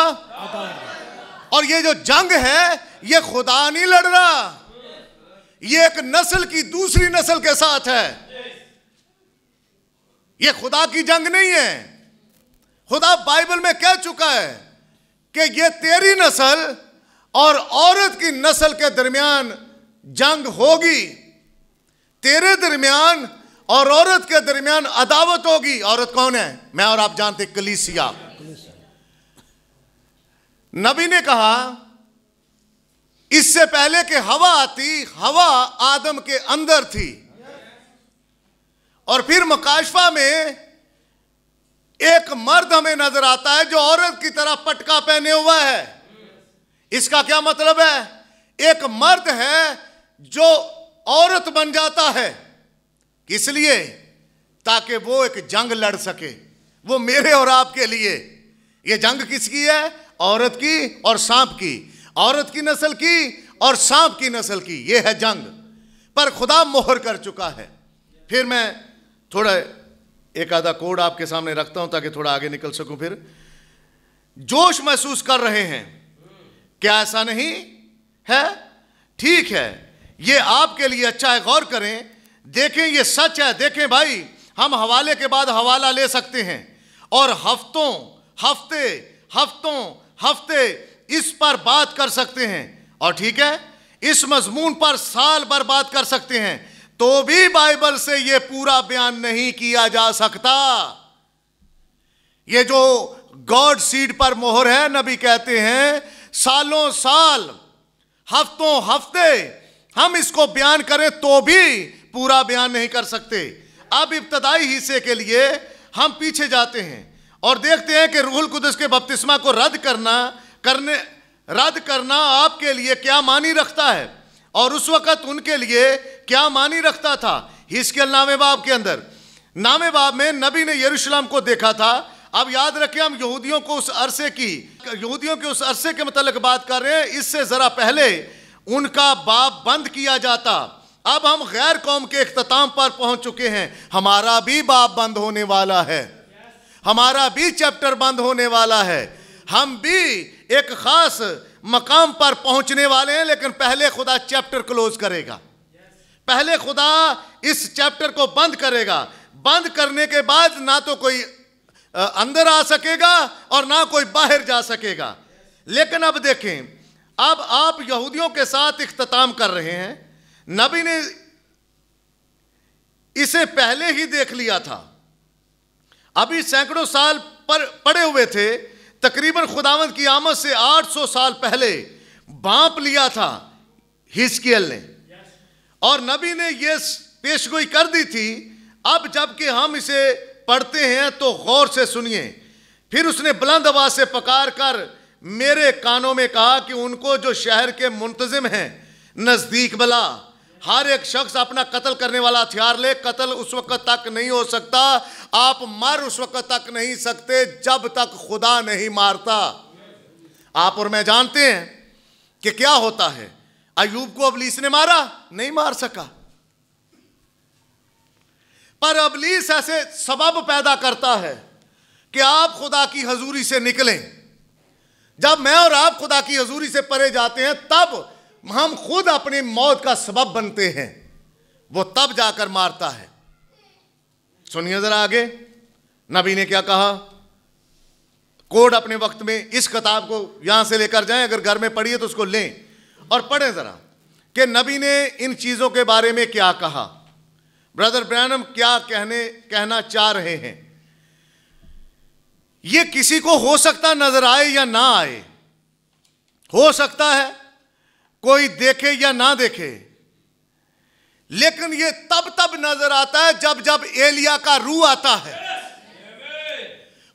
और ये जो जंग है ये खुदा नहीं लड़ रहा, ये एक नस्ल की दूसरी नस्ल के साथ है। ये खुदा की जंग नहीं है। खुदा बाइबल में कह चुका है कि ये तेरी नस्ल और औरत की नस्ल के दरमियान जंग होगी, तेरे दरमियान और औरत के दरमियान अदावत होगी। औरत कौन है? मैं और आप जानते, कलीसिया। नबी ने कहा इससे पहले कि हवा आती, हवा आदम के अंदर थी, और फिर मुकाशफा में एक मर्द हमें नजर आता है जो औरत की तरह पटका पहने हुआ है। इसका क्या मतलब है? एक मर्द है जो औरत बन जाता है, किस लिए? ताकि वो एक जंग लड़ सके, वो मेरे और आपके लिए। ये जंग किसकी है? औरत की और सांप की, औरत की नस्ल की और सांप की नस्ल की, ये है जंग। पर खुदा मोहर कर चुका है। फिर मैं थोड़ा एक आधा कोड आपके सामने रखता हूं ताकि थोड़ा आगे निकल सकूं। फिर जोश महसूस कर रहे हैं, क्या ऐसा नहीं है? ठीक है, ये आपके लिए अच्छा है, गौर करें, देखें, ये सच है। देखें भाई, हम हवाले के बाद हवाला ले सकते हैं और हफ्तों हफ्ते इस पर बात कर सकते हैं, और ठीक है, इस मजमून पर साल भर बात कर सकते हैं, तो भी बाइबल से यह पूरा बयान नहीं किया जा सकता। ये जो गॉड सीड पर मोहर है, नबी कहते हैं सालों साल, हफ्तों हफ्ते हम इसको बयान करें तो भी पूरा बयान नहीं कर सकते। अब इब्तदाई हिस्से के लिए हम पीछे जाते हैं और देखते हैं कि रूहुल कुदस के बपतिस्मा को रद्द करना आपके लिए क्या मानी रखता है और उस वक़्त उनके लिए क्या मानी रखता था। हिजकिय्याह नामे बाब के अंदर, नामे बाब में नबी ने यरूशलेम को देखा था। अब याद रखें, हम यहूदियों के उस अरसे के मतलब बात कर रहे हैं। इससे ज़रा पहले उनका बाब बंद किया जाता। अब हम गैर कौम के इख्तिताम पर पहुंच चुके हैं। हमारा भी बाब बंद होने वाला है, हमारा भी चैप्टर बंद होने वाला है। हम भी एक खास मकाम पर पहुंचने वाले हैं, लेकिन पहले खुदा चैप्टर क्लोज करेगा। पहले खुदा इस चैप्टर को बंद करेगा। बंद करने के बाद ना तो कोई अंदर आ सकेगा और ना कोई बाहर जा सकेगा। लेकिन अब देखें, अब आप यहूदियों के साथ इख्तिताम कर रहे हैं। नबी ने इसे पहले ही देख लिया था, अभी सैकड़ों साल पर पड़े हुए थे। तकरीबन खुदावंद की आमद से 800 साल पहले बांप लिया था हिजकिय्याह ने, और नबी ने यह पेशगोई कर दी थी। अब जबकि हम इसे पढ़ते हैं तो गौर से सुनिए। फिर उसने बुलंद आवाज से पुकार कर मेरे कानों में कहा कि उनको जो शहर के मुंतजिम हैं नजदीक बुला। हर एक शख्स अपना कत्ल करने वाला हथियार ले। कत्ल उस वक्त तक नहीं हो सकता, आप मर उस वक्त तक नहीं सकते जब तक खुदा नहीं मारता। आप और मैं जानते हैं कि क्या होता है। अय्यूब को इब्लीस ने मारा, नहीं मार सका, पर इब्लीस ऐसे सबब पैदा करता है कि आप खुदा की हजूरी से निकलें। जब मैं और आप खुदा की हजूरी से परे जाते हैं, तब हम खुद अपनी मौत का सबब बनते हैं। वो तब जाकर मारता है। सुनिए जरा आगे, नबी ने क्या कहा। कोड अपने वक्त में इस किताब को यहां से लेकर जाएं, अगर घर में पढ़िए तो उसको लें और पढ़ें जरा कि नबी ने इन चीजों के बारे में क्या कहा। ब्रदर ब्रैनम क्या कहना चाह रहे हैं। ये किसी को हो सकता नजर आए या ना आए, हो सकता है कोई देखे या ना देखे, लेकिन ये तब नजर आता है जब एलिया का रूह आता है।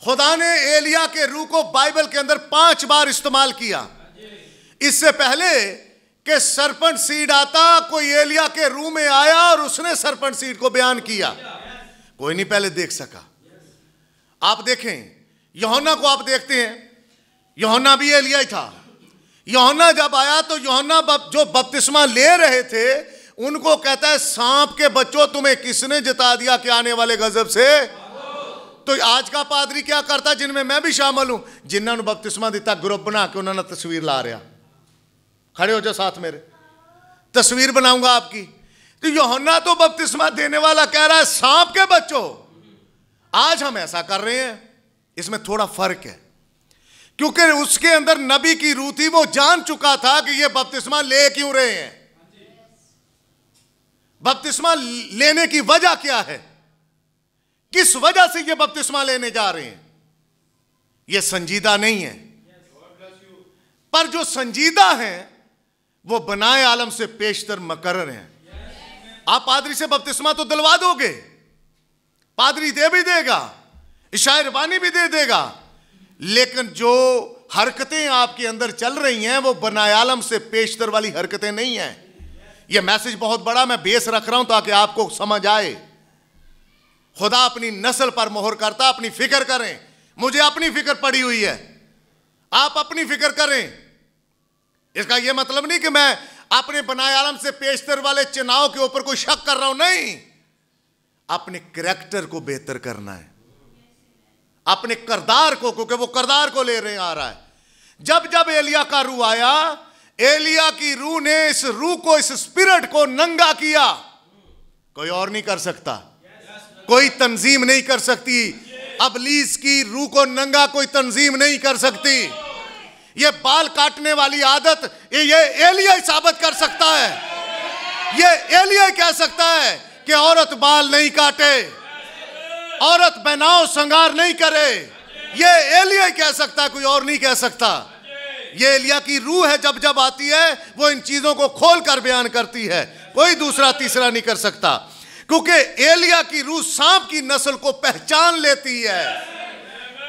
खुदा ने एलिया के रूह को बाइबल के अंदर 5 बार इस्तेमाल किया। इससे पहले कि सरपंट सीड आता, कोई एलिया के रूह में आया और उसने सरपंट सीड को बयान किया। कोई नहीं पहले देख सका। आप देखें, यूहन्ना को आप देखते हैं, यूहन्ना भी एलिया ही था। यूहन्ना जब आया तो यूहन्ना जो बपतिस्मा ले रहे थे उनको कहता है, सांप के बच्चों तुम्हें किसने जिता दिया कि आने वाले गजब से। तो आज का पादरी क्या करता, जिनमें मैं भी शामिल हूं, जिन्होंने बपतिस्मा दिता ग्रुप बना के उन्होंने तस्वीर ला रहा। खड़े हो जाओ साथ मेरे, तस्वीर बनाऊंगा आपकी। तो यूहन्ना तो बपतिस्मा देने वाला कह रहा है सांप के बच्चों। आज हम ऐसा कर रहे हैं। इसमें थोड़ा फर्क है, क्योंकि उसके अंदर नबी की रूह थी। वो जान चुका था कि ये बपतिस्मा ले क्यों रहे हैं, बपतिस्मा लेने की वजह क्या है, किस वजह से ये बपतिस्मा लेने जा रहे हैं। ये संजीदा नहीं है, पर जो संजीदा हैं वो बनाए आलम से पेशतर मकर्रर हैं। आप पादरी से बपतिस्मा तो दिलवा दोगे, पादरी दे भी देगा, इशायर बानी भी दे देगा, लेकिन जो हरकतें आपके अंदर चल रही हैं वो बनायालम से पेशतर वाली हरकतें नहीं हैं। ये मैसेज बहुत बड़ा मैं बेस रख रहा हूं ताकि आपको समझ आए। खुदा अपनी नस्ल पर मोहर करता, अपनी फिक्र करें। मुझे अपनी फिक्र पड़ी हुई है, आप अपनी फिक्र करें। इसका यह मतलब नहीं कि मैं अपने बनायालम से पेशतर वाले चुनाव के ऊपर कोई शक कर रहा हूं, नहीं। अपने करैक्टर को बेहतर करना है, अपने करदार को, क्योंकि वो करदार को ले रहे आ रहा है। जब जब एलिया का रूह आया, एलिया की रूह ने इस रूह को, इस स्पिरिट को नंगा किया। कोई और नहीं कर सकता, कोई तंजीम नहीं कर सकती। अबलीस की रूह को नंगा कोई तंजीम नहीं कर सकती। ये बाल काटने वाली आदत ये एलिया ही साबित कर सकता है। ये एलिया ही कह सकता है कि औरत बाल नहीं काटे, औरत बनाव श्रृंगार नहीं करे। ये एलिया ही कह सकता है, कोई और नहीं कह सकता। ये एलिया की रूह है, जब जब आती है वो इन चीजों को खोल कर बयान करती है। कोई दूसरा तीसरा नहीं कर सकता, क्योंकि एलिया की रूह सांप की नस्ल को पहचान लेती है।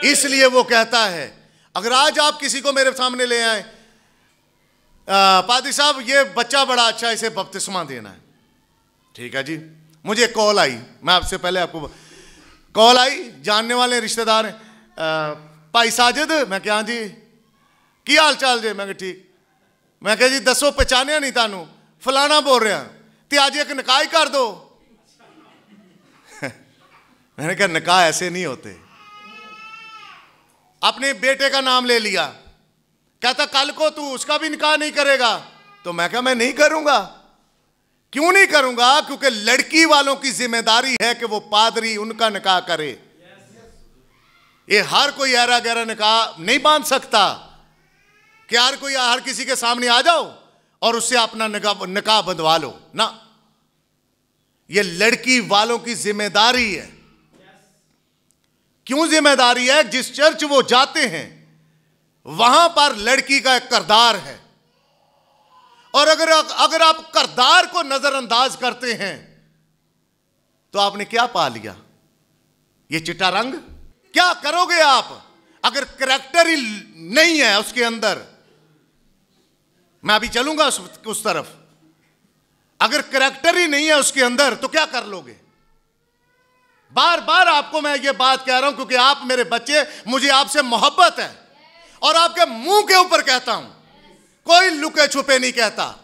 इसलिए वो कहता है, अगर आज आप किसी को मेरे सामने ले आए, पादी साहब ये बच्चा बड़ा अच्छा है, इसे बपतिस्मा देना है, ठीक है जी। मुझे कॉल आई, मैं आपसे पहले आपको कॉल आई, जानने वाले रिश्तेदार हैं, भाई साजिद। मैं क्या जी की हाल चाल जे? मैं ठीक। मैं कहा जी दसो पहचानिया नहीं तानू, फलाना बोल रहा ते आज एक निकाह कर दो। मैंने कहा निकाह ऐसे नहीं होते। अपने बेटे का नाम ले लिया, कहता कल को तू उसका भी निकाह नहीं करेगा। तो मैं कहा मैं नहीं करूंगा। क्यों नहीं करूंगा? क्योंकि लड़की वालों की जिम्मेदारी है कि वो पादरी उनका निकाह करे। ये हर कोई ऐरा गहरा निकाह नहीं बांध सकता कि हर किसी के सामने आ जाओ और उससे अपना निकाह बंधवा लो ना। ये लड़की वालों की जिम्मेदारी है। क्यों जिम्मेदारी है? जिस चर्च वो जाते हैं वहां पर लड़की का एक करदार है, और अगर आप करदार को नजरअंदाज करते हैं तो आपने क्या पा लिया? ये चिट्टा रंग। क्या करोगे आप अगर करैक्टर ही नहीं है उसके अंदर? मैं अभी चलूंगा उस तरफ। अगर करैक्टर ही नहीं है उसके अंदर तो क्या कर लोगे? बार बार आपको मैं ये बात कह रहा हूं क्योंकि आप मेरे बच्चे, मुझे आपसे मोहब्बत है और आपके मुंह के ऊपर कहता हूं, कोई लुके छुपे नहीं कहता।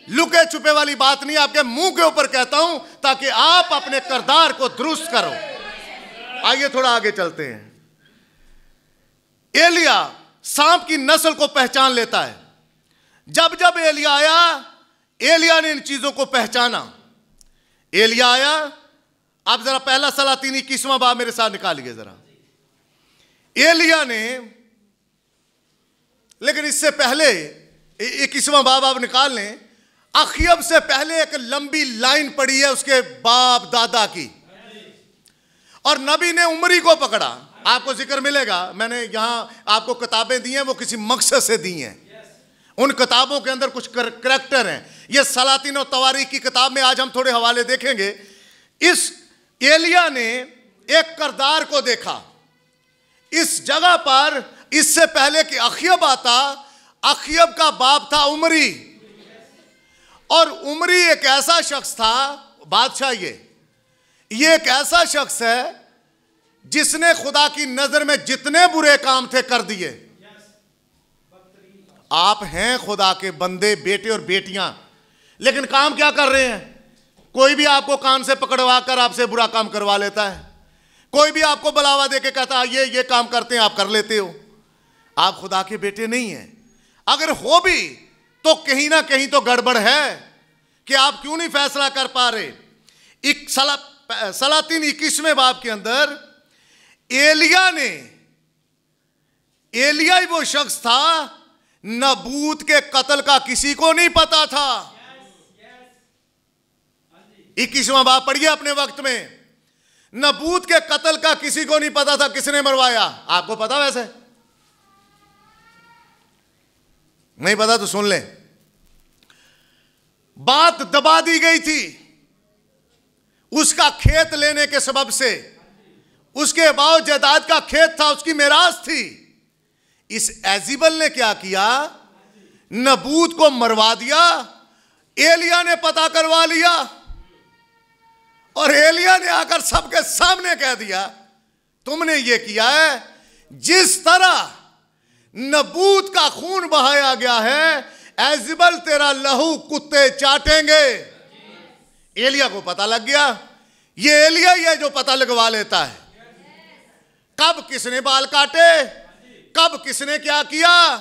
लुके छुपे वाली बात नहीं, आपके मुंह के ऊपर कहता हूं ताकि आप अपने किरदार को दुरुस्त करो। आइए थोड़ा आगे चलते हैं। एलिया सांप की नस्ल को पहचान लेता है। जब जब एलिया आया, एलिया ने इन चीजों को पहचाना। एलिया आया, आप जरा पहला सलातीनी 21वां बाब मेरे साथ निकालिए जरा। एलिया ने, लेकिन इससे पहले 21वां बाब आप निकाल लें। अखयब से पहले एक लंबी लाइन पड़ी है उसके बाप दादा की, और नबी ने उमरी को पकड़ा। आपको जिक्र मिलेगा, मैंने यहां आपको किताबें दी हैं, वो किसी मकसद से दी हैं। उन किताबों के अंदर कुछ करैक्टर हैं। ये सलातीन और तवारीख की किताब में आज हम थोड़े हवाले देखेंगे। इस एलिया ने एक करदार को देखा इस जगह पर। इससे पहले कि अखयब आता, अखयब का बाप था उमरी, और उमरी एक ऐसा शख्स था, बादशाह ये एक ऐसा शख्स है जिसने खुदा की नजर में जितने बुरे काम थे कर दिए। आप हैं खुदा के बंदे, बेटे और बेटियां, लेकिन काम क्या कर रहे हैं? कोई भी आपको कान से पकड़वा कर आपसे बुरा काम करवा लेता है। कोई भी आपको बुलावा देके कहता है ये काम करते हैं, आप कर लेते हो। आप खुदा के बेटे नहीं हैं। अगर हो भी तो कहीं ना कहीं तो गड़बड़ है कि आप क्यों नहीं फैसला कर पा रहे। सलातीन 21वें बाब के अंदर एलिया ही वो शख्स था, नबूत के कत्ल का किसी को नहीं पता था। 21वां बाब पढ़िए अपने वक्त में। नबूत के कत्ल का किसी को नहीं पता था। किसने मरवाया? आपको पता? वैसे नहीं पता तो सुन ले। बात दबा दी गई थी उसका खेत लेने के सबब से। उसके बाव जायदाद का खेत था, उसकी मिरास थी। इस एजिबल ने क्या किया? नबूत को मरवा दिया। एलिया ने पता करवा लिया और एलिया ने आकर सबके सामने कह दिया तुमने ये किया है। जिस तरह नबूत का खून बहाया गया है, एजिबल तेरा लहू कुत्ते चाटेंगे। एलिया को पता लग गया। ये एलिया ही है जो पता लगवा लेता है कब किसने बाल काटे, कब किसने क्या किया,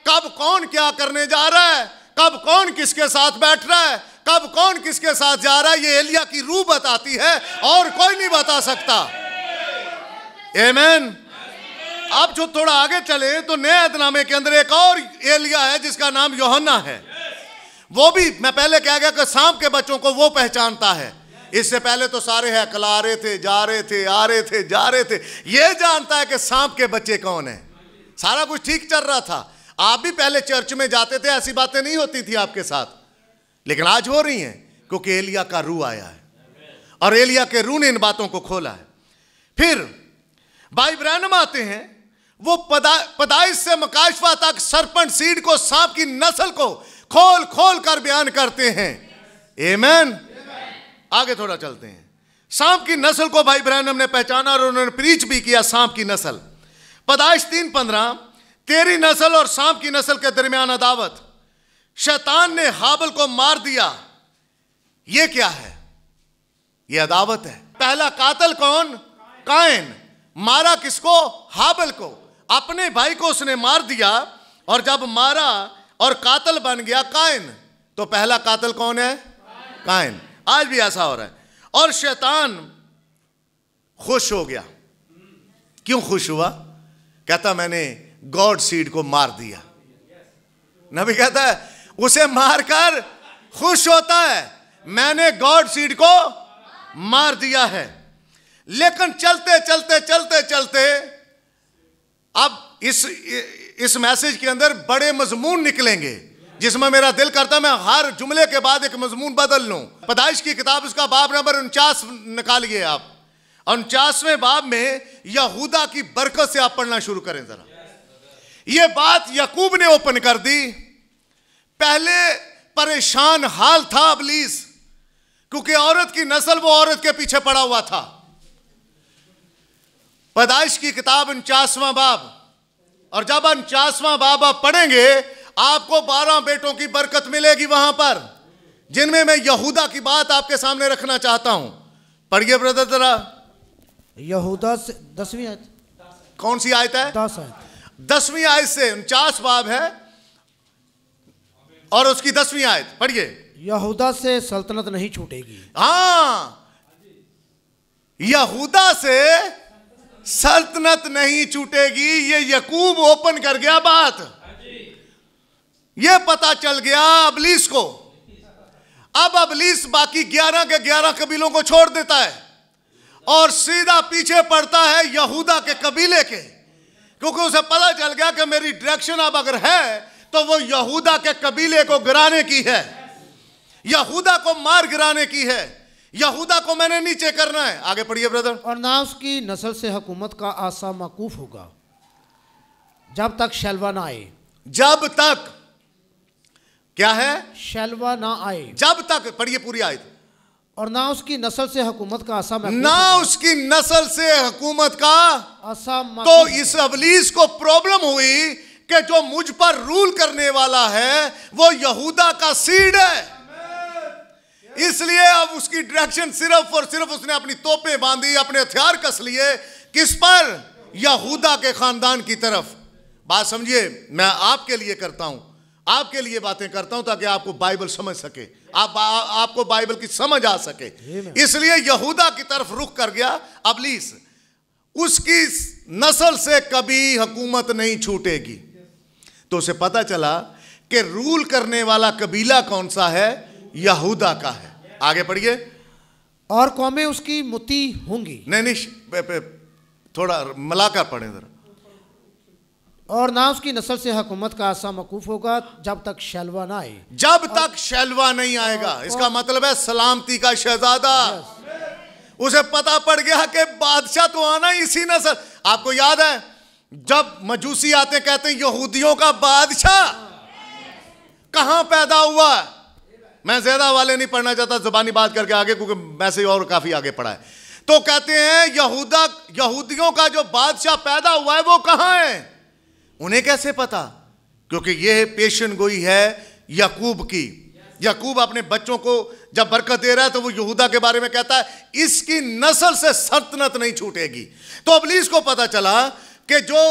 कब कौन क्या करने जा रहा है, कब कौन किसके साथ बैठ रहा है, कब कौन किसके साथ जा रहा है। ये एलिया की रूह बताती है और कोई नहीं बता सकता। आमीन। अब जो थोड़ा आगे चले तो नए अहदनामे के अंदर एक और एलिया है जिसका नाम यूहन्ना है। वो भी, मैं पहले कह गया कि सांप के बच्चों को वो पहचानता है। इससे पहले तो सारे हकला रहे थे, जा रहे थे, आ रहे थे, जा रहे थे। ये जानता है कि सांप के बच्चे कौन है। सारा कुछ ठीक चल रहा था। आप भी पहले चर्च में जाते थे, ऐसी बातें नहीं होती थी आपके साथ, लेकिन आज हो रही हैं क्योंकि एलिया का रूह आया है और एलिया के रूह ने इन बातों को खोला है। फिर भाई ब्रैनम आते हैं, वो पैदाइश से मकाशफा तक सरपंट सीड को, सांप की नस्ल को खोल खोल कर बयान करते हैं। आमीन। आगे थोड़ा चलते हैं। सांप की नस्ल को भाई ब्रैनम ने पहचाना और उन्होंने प्रीच भी किया। सांप की नस्ल, पैदाइश 3:15, तेरी नस्ल और सांप की नस्ल के दरमियान अदावत। शैतान ने हाबिल को मार दिया। यह क्या है? यह अदावत है। पहला कातल कौन? कायन। मारा किसको? हाबिल को। अपने भाई को उसने मार दिया और जब मारा और कातल बन गया कायन, तो पहला कातल कौन है? कायन। आज भी ऐसा हो रहा है। और शैतान खुश हो गया। क्यों खुश हुआ? कहता मैंने गॉड सीड को मार दिया। नबी कहता है उसे मारकर खुश होता है, मैंने गॉड सीड को मार दिया है। लेकिन चलते चलते चलते चलते अब इस मैसेज के अंदर बड़े मजमून निकलेंगे जिसमें मेरा दिल करता मैं हर जुमले के बाद एक मजमून बदल लूं। पैदाइश की किताब, उसका बाब नंबर 49 निकालिए आप। 49वें बाब में यहूदा की बरकत से आप पढ़ना शुरू करें जरा। यह बात याकूब ने ओपन कर दी। पहले परेशान हाल था इब्लीस, क्योंकि औरत की नस्ल वो औरत के पीछे पड़ा हुआ था। पैदाइश की किताब 49वां बाब, और जब 49वां बाब आप पढ़ेंगे आपको 12 बेटों की बरकत मिलेगी वहां पर, जिनमें मैं यहूदा की बात आपके सामने रखना चाहता हूं। पढ़िए ब्रदर जरा। यहूदा से 10वीं आयत। कौन सी आयत है? 10 आयत। 10वीं आयत से 49 बाब है और उसकी 10वीं आयत पढ़िए। यहूदा से सल्तनत नहीं छूटेगी। हाँ, यहूदा से सल्तनत नहीं छूटेगी। ये याकूब ओपन कर गया बात। ये पता चल गया इब्लीस को। अब इब्लीस बाकी 11 के 11 कबीलों को छोड़ देता है और सीधा पीछे पड़ता है यहूदा के कबीले के, क्योंकि उसे पता चल गया कि मेरी डायरेक्शन अब अगर है तो वो यहूदा के कबीले को गिराने की है, यहूदा को मार गिराने की है, यहूदा को मैंने नीचे करना है। आगे पढ़िए ब्रदर। और ना उसकी नस्ल से हुकूमत का आसा मौकूफ होगा जब तक शैलवा ना आए। जब तक क्या है? शैलवा ना आए। जब तक, पढ़िए पूरी आयत। और ना उसकी नस्ल से हुकूमत का आसा मौकूफ ना होगा। उसकी नस्ल से हुकूमत का आसा तो मौकूफ इस इब्लीस को प्रॉब्लम हुई कि जो मुझ पर रूल करने वाला है वो यहूदा का सीड है। इसलिए अब उसकी डायरेक्शन सिर्फ और सिर्फ उसने अपनी तोपें बांधी, अपने हथियार कस लिए। किस पर? यहूदा के खानदान की तरफ। बात समझिए, मैं आपके लिए करता हूं, आपके लिए बातें करता हूं ताकि आपको बाइबल समझ सके, आपको बाइबल की समझ आ सके। इसलिए यहूदा की तरफ रुख कर गया इब्लीस। उसकी नस्ल से कभी हुकूमत नहीं छूटेगी। तो उसे पता चला कि रूल करने वाला कबीला कौन सा है? यहूदा का है। आगे पढ़िए। और कौमें उसकी मुती होंगी। नहीं, थोड़ा मिलाकर पढ़ें जरा। और ना उसकी नस्ल से हुकूमत का आसा मौकूफ होगा जब तक शैलवा ना आए। जब तक शैलवा नहीं आएगा, इसका मतलब है सलामती का शहजादा। उसे पता पड़ गया कि बादशाह तो आना इसी नस्ल। आपको याद है जब मजूसी आते कहते हैं यहूदियों का बादशाह कहां पैदा हुआ। मैं ज्यादा वाले नहीं पढ़ना चाहता, जुबानी बात करके आगे, क्योंकि मैसेज और काफी आगे पढ़ा है। तो कहते हैं यहूदियों का जो बादशाह पैदा हुआ है वो कहां है। उन्हें कैसे पता? क्योंकि यह पेशन गोई है याकूब की। याकूब अपने बच्चों को जब बरकत दे रहा है तो वो यहूदा के बारे में कहता है इसकी नस्ल से सल्तनत नहीं छूटेगी। तो इब्लीस को पता चला कि जो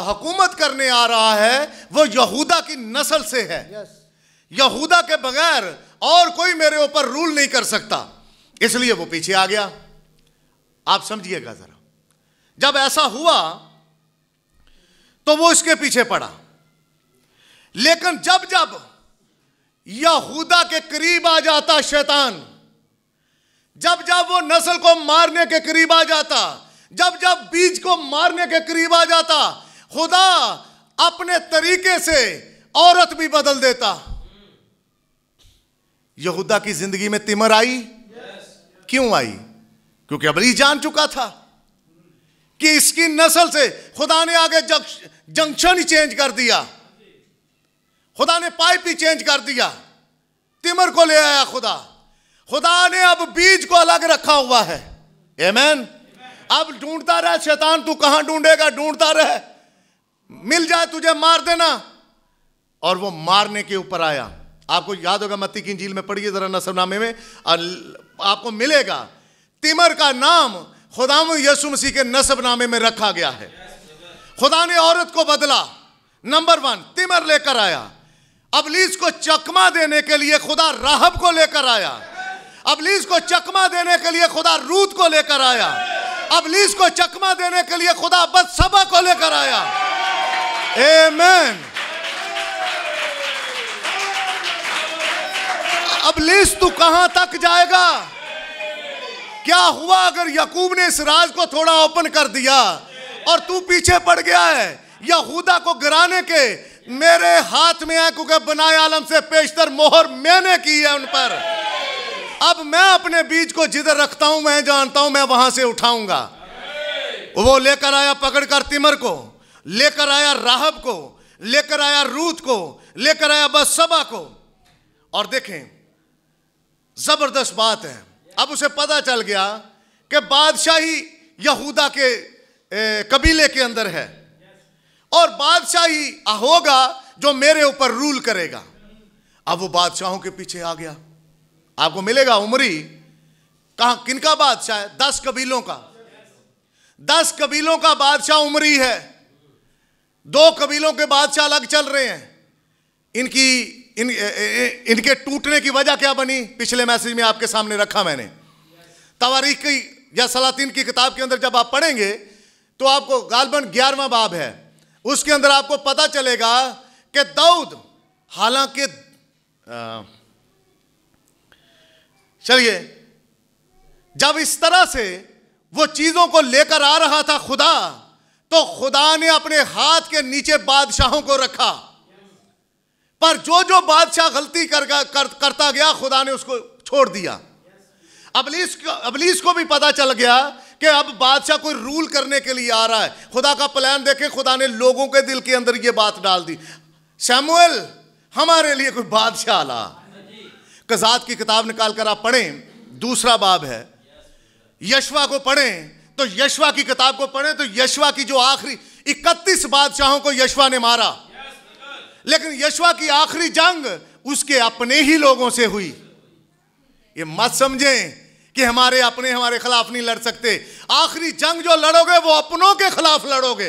हुकूमत करने आ रहा है वो यहूदा की नस्ल से है। यहूदा के बगैर और कोई मेरे ऊपर रूल नहीं कर सकता, इसलिए वो पीछे आ गया। आप समझिएगा जरा, जब ऐसा हुआ तो वो इसके पीछे पड़ा। लेकिन जब जब यहूदा के करीब आ जाता शैतान, जब जब वो नस्ल को मारने के करीब आ जाता, जब जब बीज को मारने के करीब आ जाता, खुदा अपने तरीके से औरत भी बदल देता। यहूदा की जिंदगी में तिमर आई। क्यों आई? क्योंकि इब्लीस जान चुका था कि इसकी नस्ल से खुदा ने आगे जंक्शन ही चेंज कर दिया, खुदा ने पाइप ही चेंज कर दिया, तिमर को ले आया खुदा ने अब बीज को अलग रखा हुआ है। आमीन। अब ढूंढता रहे शैतान, तू कहां ढूंढेगा, ढूंढता रहे, मिल जाए तुझे मार देना। और वो मारने के ऊपर आया। आपको याद होगा मत्ती की इंजील में पढ़िए जरा नसबनामे में, आपको मिलेगा तिमर का नाम खुदावंद यीशु मसीह के नसबनामे में रखा गया है। खुदा ने औरत को बदला। नंबर 1 तिमर लेकर आया। इब्लीस को चकमा देने के लिए खुदा राहब को लेकर आया। इब्लीस को चकमा देने के लिए खुदा रूत को लेकर आया। इब्लीस को चकमा देने के लिए खुदा बत्सबा को लेकर आया। आमीन। इब्लीस तू कहां तक जाएगा? क्या हुआ अगर याकूब ने इस राज को थोड़ा ओपन कर दिया और तू पीछे पड़ गया है? यहूदा को गिराने के मेरे हाथ में है, क्योंकि बनाए आलम से पेशतर मोहर मैंने की है उन पर। अब मैं अपने बीज को जिधर रखता हूं मैं जानता हूं, मैं वहां से उठाऊंगा। वो लेकर आया पकड़कर तिमर को, लेकर आया राहब को, लेकर आया रूत को, लेकर आया बत्सबा को। और देखें जबरदस्त बात है, अब उसे पता चल गया कि बादशाही यहूदा के कबीले के अंदर है और बादशाही होगा जो मेरे ऊपर रूल करेगा। अब वो बादशाहों के पीछे आ गया। आपको मिलेगा उमरी, कहां किनका बादशाह है? 10 कबीलों का। 10 कबीलों का बादशाह उमरी है। 2 कबीलों के बादशाह अलग चल रहे हैं। इनके टूटने की वजह क्या बनी? पिछले मैसेज में आपके सामने रखा मैंने। तवारीख की या सलातीन की किताब के अंदर जब आप पढ़ेंगे तो आपको गालबन 11वां बाब है, उसके अंदर आपको पता चलेगा कि दाऊद, हालांकि चलिए जब इस तरह से वो चीजों को लेकर आ रहा था खुदा, तो खुदा ने अपने हाथ के नीचे बादशाहों को रखा। पर जो जो बादशाह गलती करता गया खुदा ने उसको छोड़ दिया। इब्लीस को भी पता चल गया कि अब बादशाह कोई रूल करने के लिए आ रहा है। खुदा का प्लान देखे, खुदा ने लोगों के दिल के अंदर ये बात डाल दी, शमूएल हमारे लिए कोई बादशाह ला। कज़ात की किताब निकाल कर आप पढ़ें, 2 बाब है। यशवा को पढ़ें तो यशवा की किताब को पढ़ें तो यशवा की जो आखिरी 31 बादशाहों को यशवा ने मारा, लेकिन यशवा की आखिरी जंग उसके अपने ही लोगों से हुई। ये मत समझें कि हमारे अपने हमारे खिलाफ नहीं लड़ सकते। आखिरी जंग जो लड़ोगे वो अपनों के खिलाफ लड़ोगे।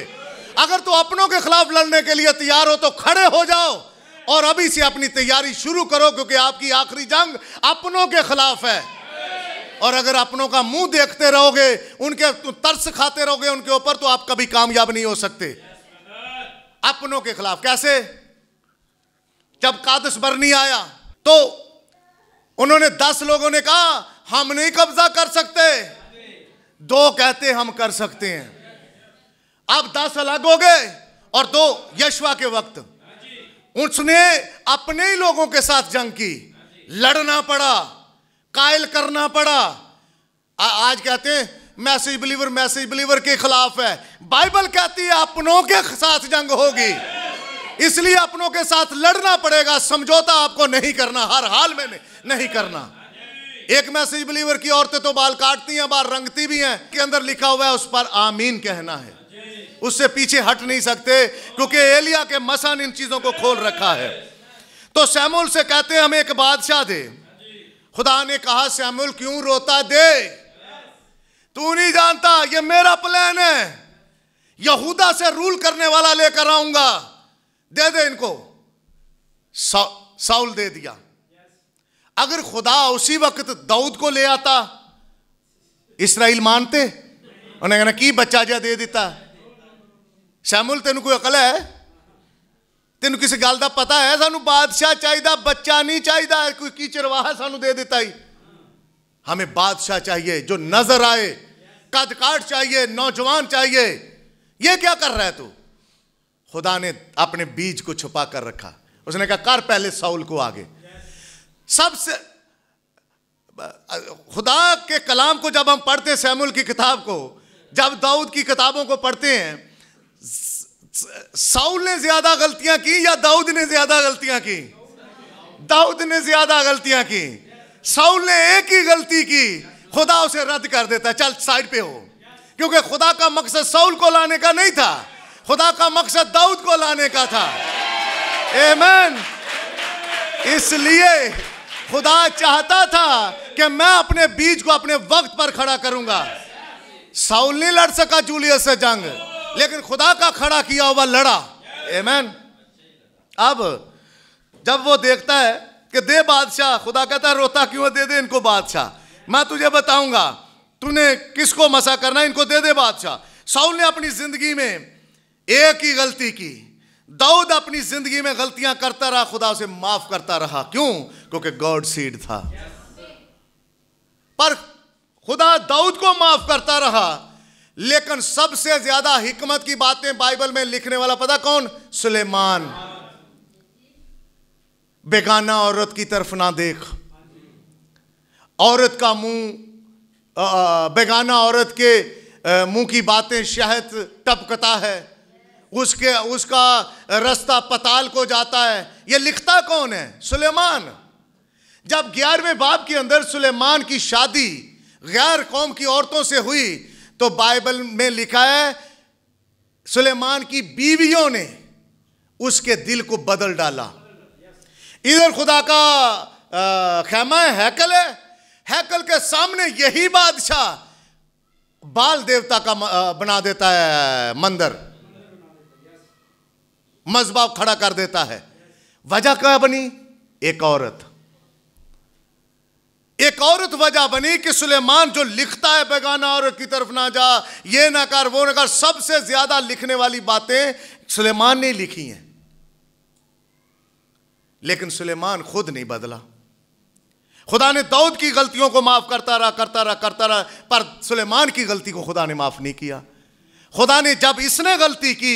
अगर तो अपनों के खिलाफ लड़ने के लिए तैयार हो तो खड़े हो जाओ और अभी से अपनी तैयारी शुरू करो, क्योंकि आपकी आखिरी जंग अपनों के खिलाफ है। और अगर अपनों का मुंह देखते रहोगे, उनके तरस खाते रहोगे उनके ऊपर, तो आप कभी कामयाब नहीं हो सकते। अपनों के खिलाफ कैसे? जब कादस बरनी आया तो उन्होंने 10 लोगों ने कहा हम नहीं कब्जा कर सकते, 2 कहते हम कर सकते हैं। अब 10 अलग हो गए और 2 यशवा के वक्त उसने अपने ही लोगों के साथ जंग की, लड़ना पड़ा, कायल करना पड़ा। आज कहते हैं मैसेज बिलीवर के खिलाफ है। बाइबल कहती है अपनों के साथ जंग होगी, इसलिए अपनों के साथ लड़ना पड़ेगा। समझौता आपको नहीं करना, हर हाल में नहीं करना। एक मैसेज बिलीवर की औरतें तो बाल काटती हैं, बाल रंगती भी हैं, के अंदर लिखा हुआ है उस पर आमीन कहना है, उससे पीछे हट नहीं सकते, क्योंकि एलिया के मसा ने इन चीजों को खोल रखा है। तो शमूएल से कहते हैं हमें एक बादशाह दे। खुदा ने कहा शमूएल क्यों रोता, दे, तू नहीं जानता ये मेरा प्लान है, यहूदा से रूल करने वाला लेकर आऊंगा, दे दे इनको। साउल दे दिया। अगर खुदा उसी वक्त दाऊद को ले आता, इसराइल मानते? उन्हें कहना की बच्चा जा दे दिता। शमूएल तेन कोई अकल है? तेन किसी गल का पता है? सानू बादशाह चाहिए, बच्चा नहीं चाहिए, कोई की चरवाहा सानू दे देता ही। हमें बादशाह चाहिए जो नजर आए, कद काठ चाहिए, नौजवान चाहिए। ये क्या कर रहा है तू? खुदा ने अपने बीज को छुपा कर रखा। उसने कहा कर पहले साउल को आगे। सबसे खुदा के कलाम को जब हम पढ़ते हैं, शमूएल की किताब को, जब दाऊद की किताबों को पढ़ते हैं, साउल ने ज्यादा गलतियां की या दाऊद ने ज्यादा गलतियां की? दाऊद ने ज्यादा गलतियां की। साउल ने एक ही गलती की, खुदा उसे रद्द कर देता, चल साइड पे हो, क्योंकि खुदा का मकसद साउल को लाने का नहीं था, खुदा का मकसद दाऊद को लाने का था। आमीन। इसलिए खुदा चाहता था कि मैं अपने बीज को अपने वक्त पर खड़ा करूंगा। साउल नहीं लड़ सका जूलियस से जंग, लेकिन खुदा का खड़ा किया हुआ लड़ा। आमीन। अब जब वो देखता है कि दे बादशाह, खुदा कहता है रोता क्यों, दे दे इनको बादशाह, मैं तुझे बताऊंगा तूने किसको मसा करना, इनको दे दे बादशाह। साउल ने अपनी जिंदगी में एक ही गलती की, दाऊद अपनी जिंदगी में गलतियां करता रहा, खुदा उसे माफ करता रहा। क्यों? क्योंकि गॉड सीड था। पर खुदा दाऊद को माफ करता रहा, लेकिन सबसे ज्यादा हिकमत की बातें बाइबल में लिखने वाला पता कौन? सुलेमान। बेगाना औरत की तरफ ना देख। औरत का मुंह, बेगाना औरत के मुंह की बातें शहद टपकता है, उसका रास्ता पताल को जाता है। ये लिखता कौन है? सुलेमान। जब 11वें बाब के अंदर सुलेमान की शादी गैर कौम की औरतों से हुई, तो बाइबल में लिखा है सुलेमान की बीवियों ने उसके दिल को बदल डाला। इधर खुदा का खैमा है, हैकल है, हैकल के सामने यही बादशाह बाल देवता का बना देता है मंदिर, मज़बा खड़ा कर देता है। वजह क्या बनी? एक औरत वजह बनी कि सुलेमान जो लिखता है बेगाना औरत की तरफ ना जा, ये ना कर, वो ना कर, सबसे ज्यादा लिखने वाली बातें सुलेमान ने लिखी हैं। लेकिन सुलेमान खुद नहीं बदला। खुदा ने दाऊद की गलतियों को माफ करता रहा, पर सुलेमान की गलती को खुदा ने माफ नहीं किया। खुदा ने जब इसने गलती की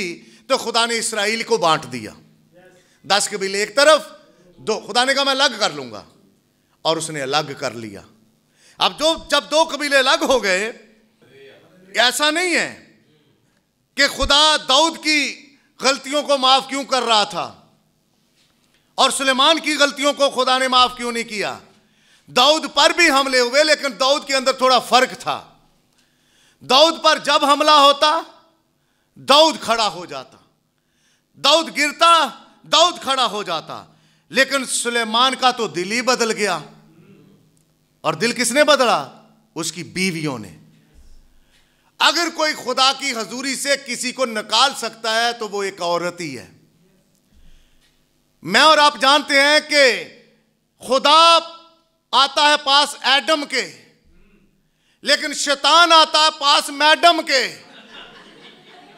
तो खुदा ने इसराइल को बांट दिया। 10 कबीले एक तरफ, दो, खुदा ने कहा मैं अलग कर लूंगा, और उसने अलग कर लिया। अब जब 2 कबीले अलग हो गए, ऐसा नहीं है कि खुदा दाऊद की गलतियों को माफ क्यों कर रहा था और सुलेमान की गलतियों को खुदा ने माफ क्यों नहीं किया। दाऊद पर भी हमले हुए, लेकिन दाऊद के अंदर थोड़ा फर्क था। दाऊद पर जब हमला होता, दाऊद खड़ा हो जाता, दाऊद गिरता, दाऊद खड़ा हो जाता। लेकिन सुलेमान का तो दिल ही बदल गया। और दिल किसने बदला? उसकी बीवियों ने। अगर कोई खुदा की हजूरी से किसी को निकाल सकता है तो वो एक औरत ही है। मैं और आप जानते हैं कि खुदा आता है पास एडम के, लेकिन शैतान आता है पास मैडम के।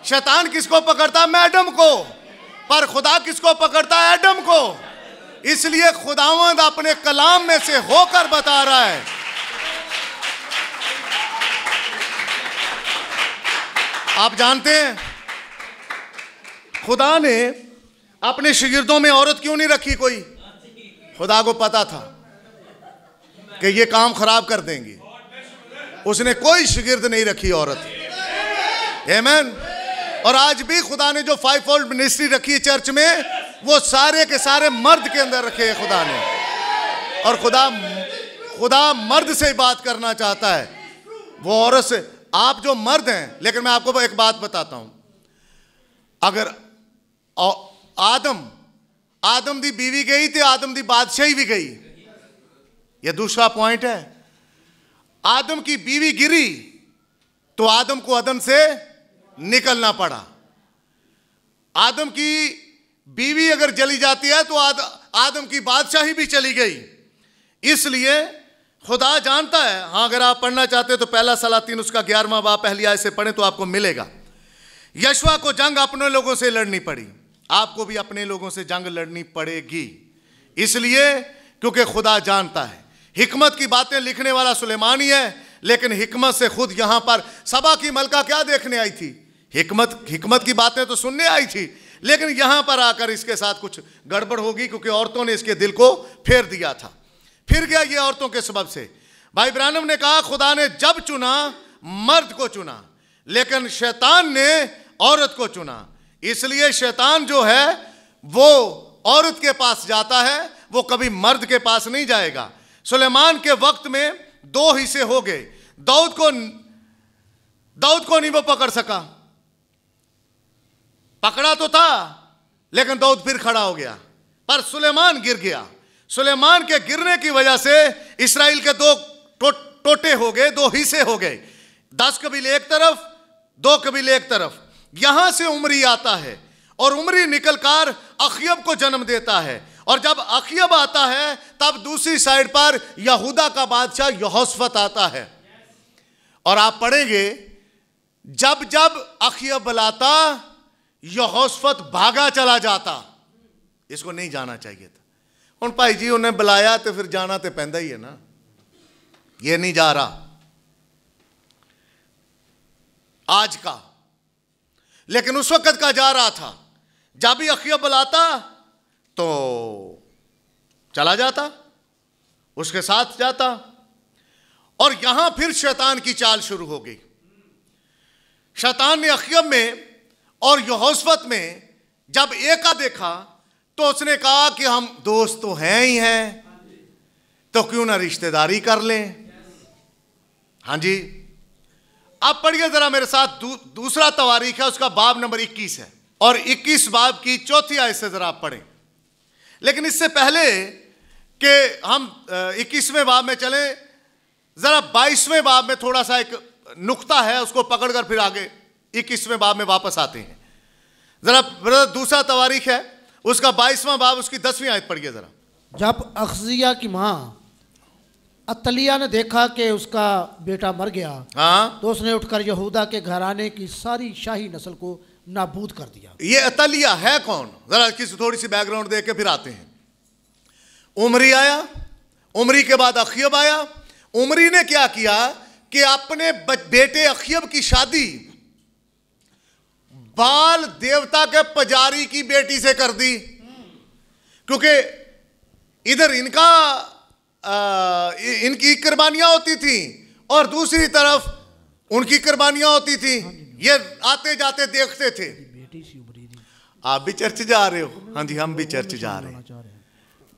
शैतान किसको पकड़ता है? मैडम को। पर खुदा किसको पकड़ता है? एडम को। इसलिए खुदावंद अपने कलाम में से होकर बता रहा है, आप जानते हैं खुदा ने अपने शागिर्दों में औरत क्यों नहीं रखी कोई? खुदा को पता था कि ये काम खराब कर देंगे। उसने कोई शागिर्द नहीं रखी औरत। आमीन। और आज भी खुदा ने जो 5-fold मिनिस्ट्री रखी है चर्च में, वो सारे के सारे मर्द के अंदर रखे हैं खुदा ने। और खुदा मर्द से बात करना चाहता है, वो औरत से। आप जो मर्द हैं, लेकिन मैं आपको एक बात बताता हूं, अगर आदम दी बीवी गई तो आदम दी बादशाही भी गई। यह दूसरा पॉइंट है। आदम की बीवी गिरी तो आदम को अदन से निकलना पड़ा। आदम की बीवी अगर जली जाती है तो आदम की बादशाही भी चली गई। इसलिए खुदा जानता है। हाँ, अगर आप पढ़ना चाहते हो तो पहला सलातीन उसका 11वां बाब पहली आयत से पढ़ें तो आपको मिलेगा। यशवा को जंग अपने लोगों से लड़नी पड़ी, आपको भी अपने लोगों से जंग लड़नी पड़ेगी। इसलिए क्योंकि खुदा जानता है। हिकमत की बातें लिखने वाला सुलेमान ही है, लेकिन हिकमत से खुद यहां पर सबा की मलका क्या देखने आई थी? हिकमत की बातें तो सुनने आई थी, लेकिन यहां पर आकर इसके साथ कुछ गड़बड़ होगी, क्योंकि औरतों ने इसके दिल को फेर दिया था। फिर गया ये औरतों के सबब से। भाई ब्रानम ने कहा खुदा ने जब चुना मर्द को चुना, लेकिन शैतान ने औरत को चुना। इसलिए शैतान जो है वो औरत के पास जाता है, वो कभी मर्द के पास नहीं जाएगा। सुलेमान के वक्त में 2 हिस्से हो गए। दाऊद को नहीं वो पकड़ सका, पकड़ा तो था लेकिन दाऊद फिर खड़ा हो गया, पर सुलेमान गिर गया। सुलेमान के गिरने की वजह से इस्राएल के 2 टोटे हो गए, 2 हिस्से हो गए। 10 कबीले एक तरफ, 2 कबीले एक तरफ। यहां से उमरी आता है और उमरी निकलकर अखयब को जन्म देता है। और जब अखयब आता है तब दूसरी साइड पर यहूदा का बादशाह यहोशफत आता है। और आप पढ़ेंगे जब जब अखयब बुलाता यहोशफत भागा चला जाता। इसको नहीं जाना चाहिए था। उन भाई जी उन्हें बुलाया तो फिर जाना तो पैंदा ही है ना। ये नहीं जा रहा आज का, लेकिन उस वक्त का जा रहा था। जब भी अखयब बुलाता तो चला जाता, उसके साथ जाता। और यहां फिर शैतान की चाल शुरू हो गई। शैतान ने अखयब में और यहोशफत में जब एका देखा तो उसने कहा कि हम दोस्त तो हैं ही हैं, तो क्यों ना रिश्तेदारी कर लें। हाँ जी, आप पढ़िए जरा मेरे साथ। दूसरा तवारीख है, उसका बाब नंबर 21 है, और 21 बाब की 4थी आयत से जरा आप पढ़ें। लेकिन इससे पहले कि हम 21वें बाब में चलें, जरा 22वें बाब में थोड़ा सा एक नुक्ता है, उसको पकड़कर फिर आगे 21वें बाब में वापस आते हैं। जरा दूसरा तवारीख है, उसका 22वां बाब, उसकी 10वीं आयत पढ़िए जरा। जब अखजिया की माँ अतलिया ने देखा कि उसका बेटा मर गया, हाँ, तो उसने उठकर यहूदा के घराने की सारी शाही नस्ल को नाबूद कर दिया। ये अतलिया है कौन? जरा किसी थोड़ी सी बैकग्राउंड देख के फिर आते हैं। उमरी आया, उमरी के बाद अखयब आया। उमरी ने क्या किया कि अपने बेटे अखयब की शादी बाल देवता के पुजारी की बेटी से कर दी, क्योंकि इधर इनकी कुर्बानियां होती थी और दूसरी तरफ उनकी कुर्बानियां होती थी। ये आते जाते देखते थे। आप भी चर्च जा रहे हो? हाँ जी, हम भी चर्च जा रहे हैं।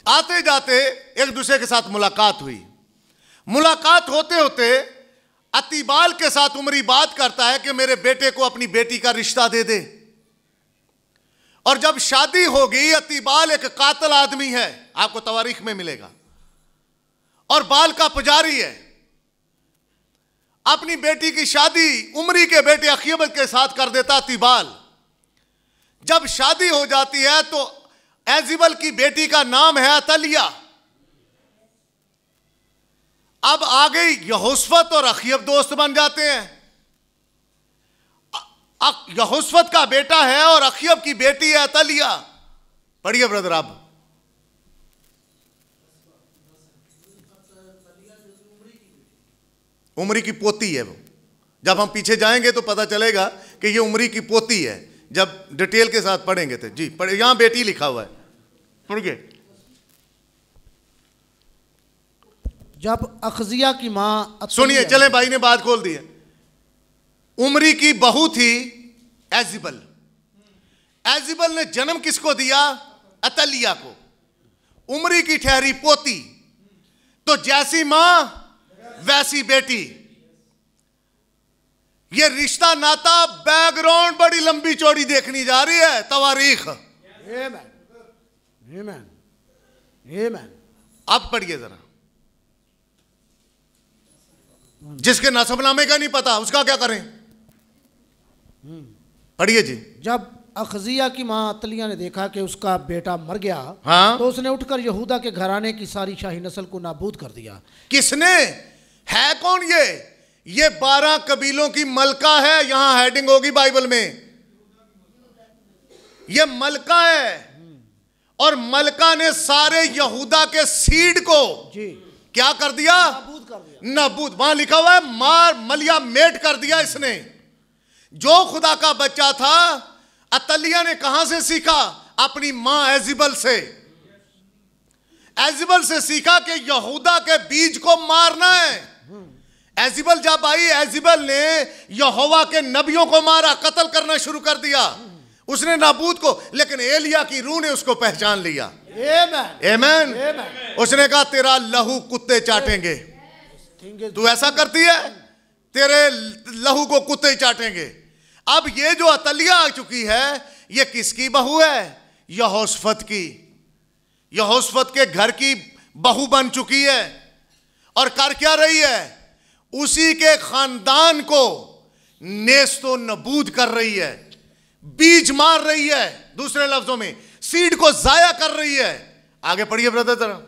आते जाते एक दूसरे के साथ मुलाकात हुई। मुलाकात होते होते अतीबाल के साथ उमरी बात करता है कि मेरे बेटे को अपनी बेटी का रिश्ता दे दे। और जब शादी हो गई, अतीबाल एक कातिल आदमी है, आपको तवारीख में मिलेगा, और बाल का पुजारी है। अपनी बेटी की शादी उमरी के बेटे अखयब के साथ कर देता अतीबाल। जब शादी हो जाती है तो एजिबल की बेटी का नाम है अतलिया। अब आ गई यहोशफत और अखयब दोस्त बन जाते हैं। यहोशफत का बेटा है और अखयब की बेटी है अतलिया। पढ़िए ब्रदर आप। उमरी की पोती है वो। जब हम पीछे जाएंगे तो पता चलेगा कि ये उमरी की पोती है, जब डिटेल के साथ पढ़ेंगे तो। जी पढ़े, यहां बेटी लिखा हुआ है, पढ़िए। जब अखजिया की माँ सुनिए, चले भाई ने बात खोल दी है। उमरी की बहू थी एजिबल। एजिबल ने जन्म किसको दिया? अतलिया को। उमरी की ठहरी पोती। तो जैसी मां वैसी बेटी। ये रिश्ता नाता बैकग्राउंड बड़ी लंबी चौड़ी देखनी जा रही है, तवारीख। अब पढ़िए जरा। जिसके नसबनामे का नहीं पता उसका क्या करें? पढ़िए जी। जब अखजिया की माँ अतलिया ने देखा कि उसका बेटा मर गया, हाँ? तो उसने उठकर यहूदा के घराने की सारी शाही नस्ल को नाबूद कर दिया। किसने? है कौन ये 12 कबीलों की मलका है। यहां हेडिंग होगी बाइबल में, ये मलका है। और मलका ने सारे यहूदा के सीड को जी क्या कर दिया? नाबूद कर दिया। नाबूद। वहां लिखा हुआ है मार मलिया मेट कर दिया इसने। जो खुदा का बच्चा था, अतलिया ने कहां से सीखा? अपनी मां एजिबल से। एजिबल से सीखा कि यहूदा के बीज को मारना है। एजिबल जब आई, एजिबल ने यहोवा के नबियों को मारा, कत्ल करना शुरू कर दिया उसने नाबूद को। लेकिन एलिया की रूह ने उसको पहचान लिया। आमीन। उसने कहा तेरा लहू कुत्ते चाटेंगे। तू ऐसा करती है, तेरे लहू को कुत्ते चाटेंगे। अब ये जो अतलिया आ चुकी है, ये किसकी बहू है? यहोशफत की। यहोशफत के घर की बहू बन चुकी है। और कर क्या रही है? उसी के खानदान को नेस्तो नबूद कर रही है, बीज मार रही है। दूसरे लफ्जों में सीड को जाया कर रही है। आगे पढ़िए ब्रदर जरा।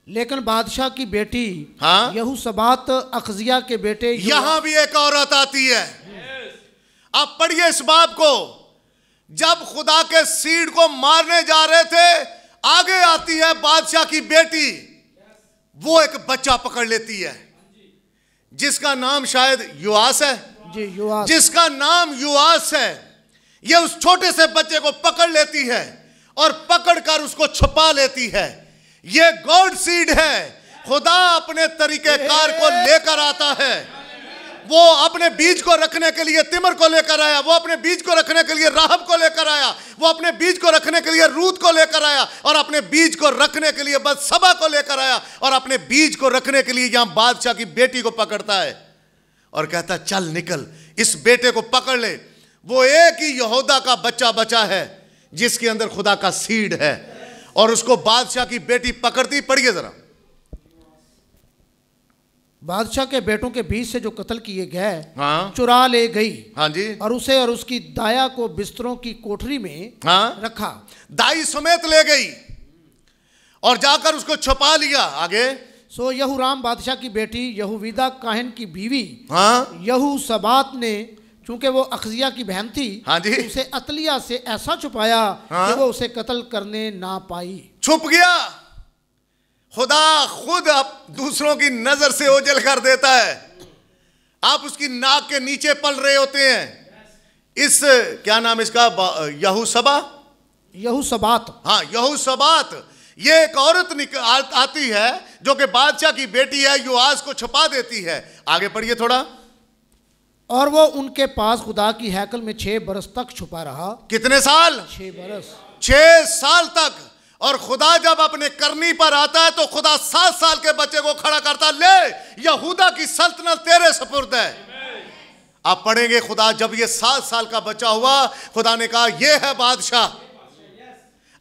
लेकिन बादशाह की बेटी, हाँ? यहूशबात अखजिया के बेटे। यहां भी एक औरत आती है। अब पढ़िए इस बात को। जब खुदा के सीड को मारने जा रहे थे, आगे आती है बादशाह की बेटी। वो एक बच्चा पकड़ लेती है जिसका नाम शायद युआस है जी, युआस। जिसका नाम युआस है। ये उस छोटे से बच्चे को पकड़ लेती है और पकड़कर उसको छुपा लेती है। ये गॉड सीड है। खुदा अपने तरीकेकार को लेकर आता है। वो अपने बीज को रखने के लिए तिमर को लेकर आया, वो अपने बीज को रखने के लिए राहब को लेकर आया, वो अपने बीज को रखने के लिए रूत को लेकर आया, और अपने बीज को रखने के लिए बत्सबा को लेकर आया, और अपने बीज को रखने के लिए यहां बादशाह की बेटी को पकड़ता है और कहता चल निकल, इस बेटे को पकड़ ले। वो एक ही यहूदा का बच्चा बचा है जिसके अंदर खुदा का सीड है, और उसको बादशाह की बेटी पकड़ती। पढ़िए जरा। बादशाह के बेटों के बीच से जो कत्ल किए गए, हाँ? चुरा ले गई। हाँ जी। और उसे और उसकी दाया को बिस्तरों की कोठरी में, हाँ? रखा। दाई समेत ले गई और जाकर उसको छुपा लिया। आगे। सो यहूराम बादशाह की बेटी यहूविदा काहिन की बीवी, हाँ? यहूशबात ने, चूंकि वो अखजिया की बहन थी, हाँ जी, उसे अतलिया से ऐसा छुपाया, हाँ? कि वो उसे कत्ल करने ना पाई। छुप गया। खुदा खुद आप दूसरों की नजर से ओझल कर देता है। आप उसकी नाक के नीचे पल रहे होते हैं। इस क्या नाम इसका? यहूशबात। हाँ, यहूशबात। ये एक औरत आती है जो कि बादशाह की बेटी है, युआस को छुपा देती है। आगे पढ़िए थोड़ा। और वो उनके पास खुदा की हैकल में 6 बरस तक छुपा रहा। कितने साल? 6 बरस। 6 साल तक। और खुदा जब अपने करनी पर आता है तो खुदा 7 साल के बच्चे को खड़ा करता, ले यहूदा की सल्तनत तेरे सुपुर्द है। आप पढ़ेंगे, खुदा जब ये 7 साल का बच्चा हुआ, खुदा ने कहा ये है बादशाह।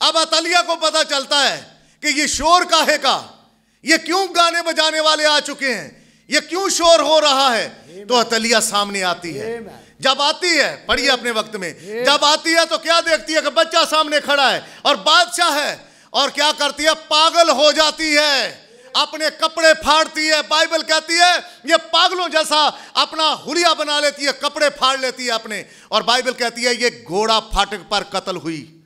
अब अतलिया को पता चलता है कि ये शोर काहे का, ये क्यों गाने बजाने वाले आ चुके हैं, ये क्यों शोर हो रहा है। तो अतलिया सामने आती है। जब आती है, पढ़िए अपने वक्त में, जब आती है तो क्या देखती है कि बच्चा सामने खड़ा है और बादशाह है, और क्या करती है? पागल हो जाती है, अपने कपड़े फाड़ती है। बाइबल कहती है ये पागलों जैसा अपना हुलिया बना लेती है, कपड़े फाड़ लेती है अपने। और बाइबल कहती है ये घोड़ा फाटक पर कत्ल हुई।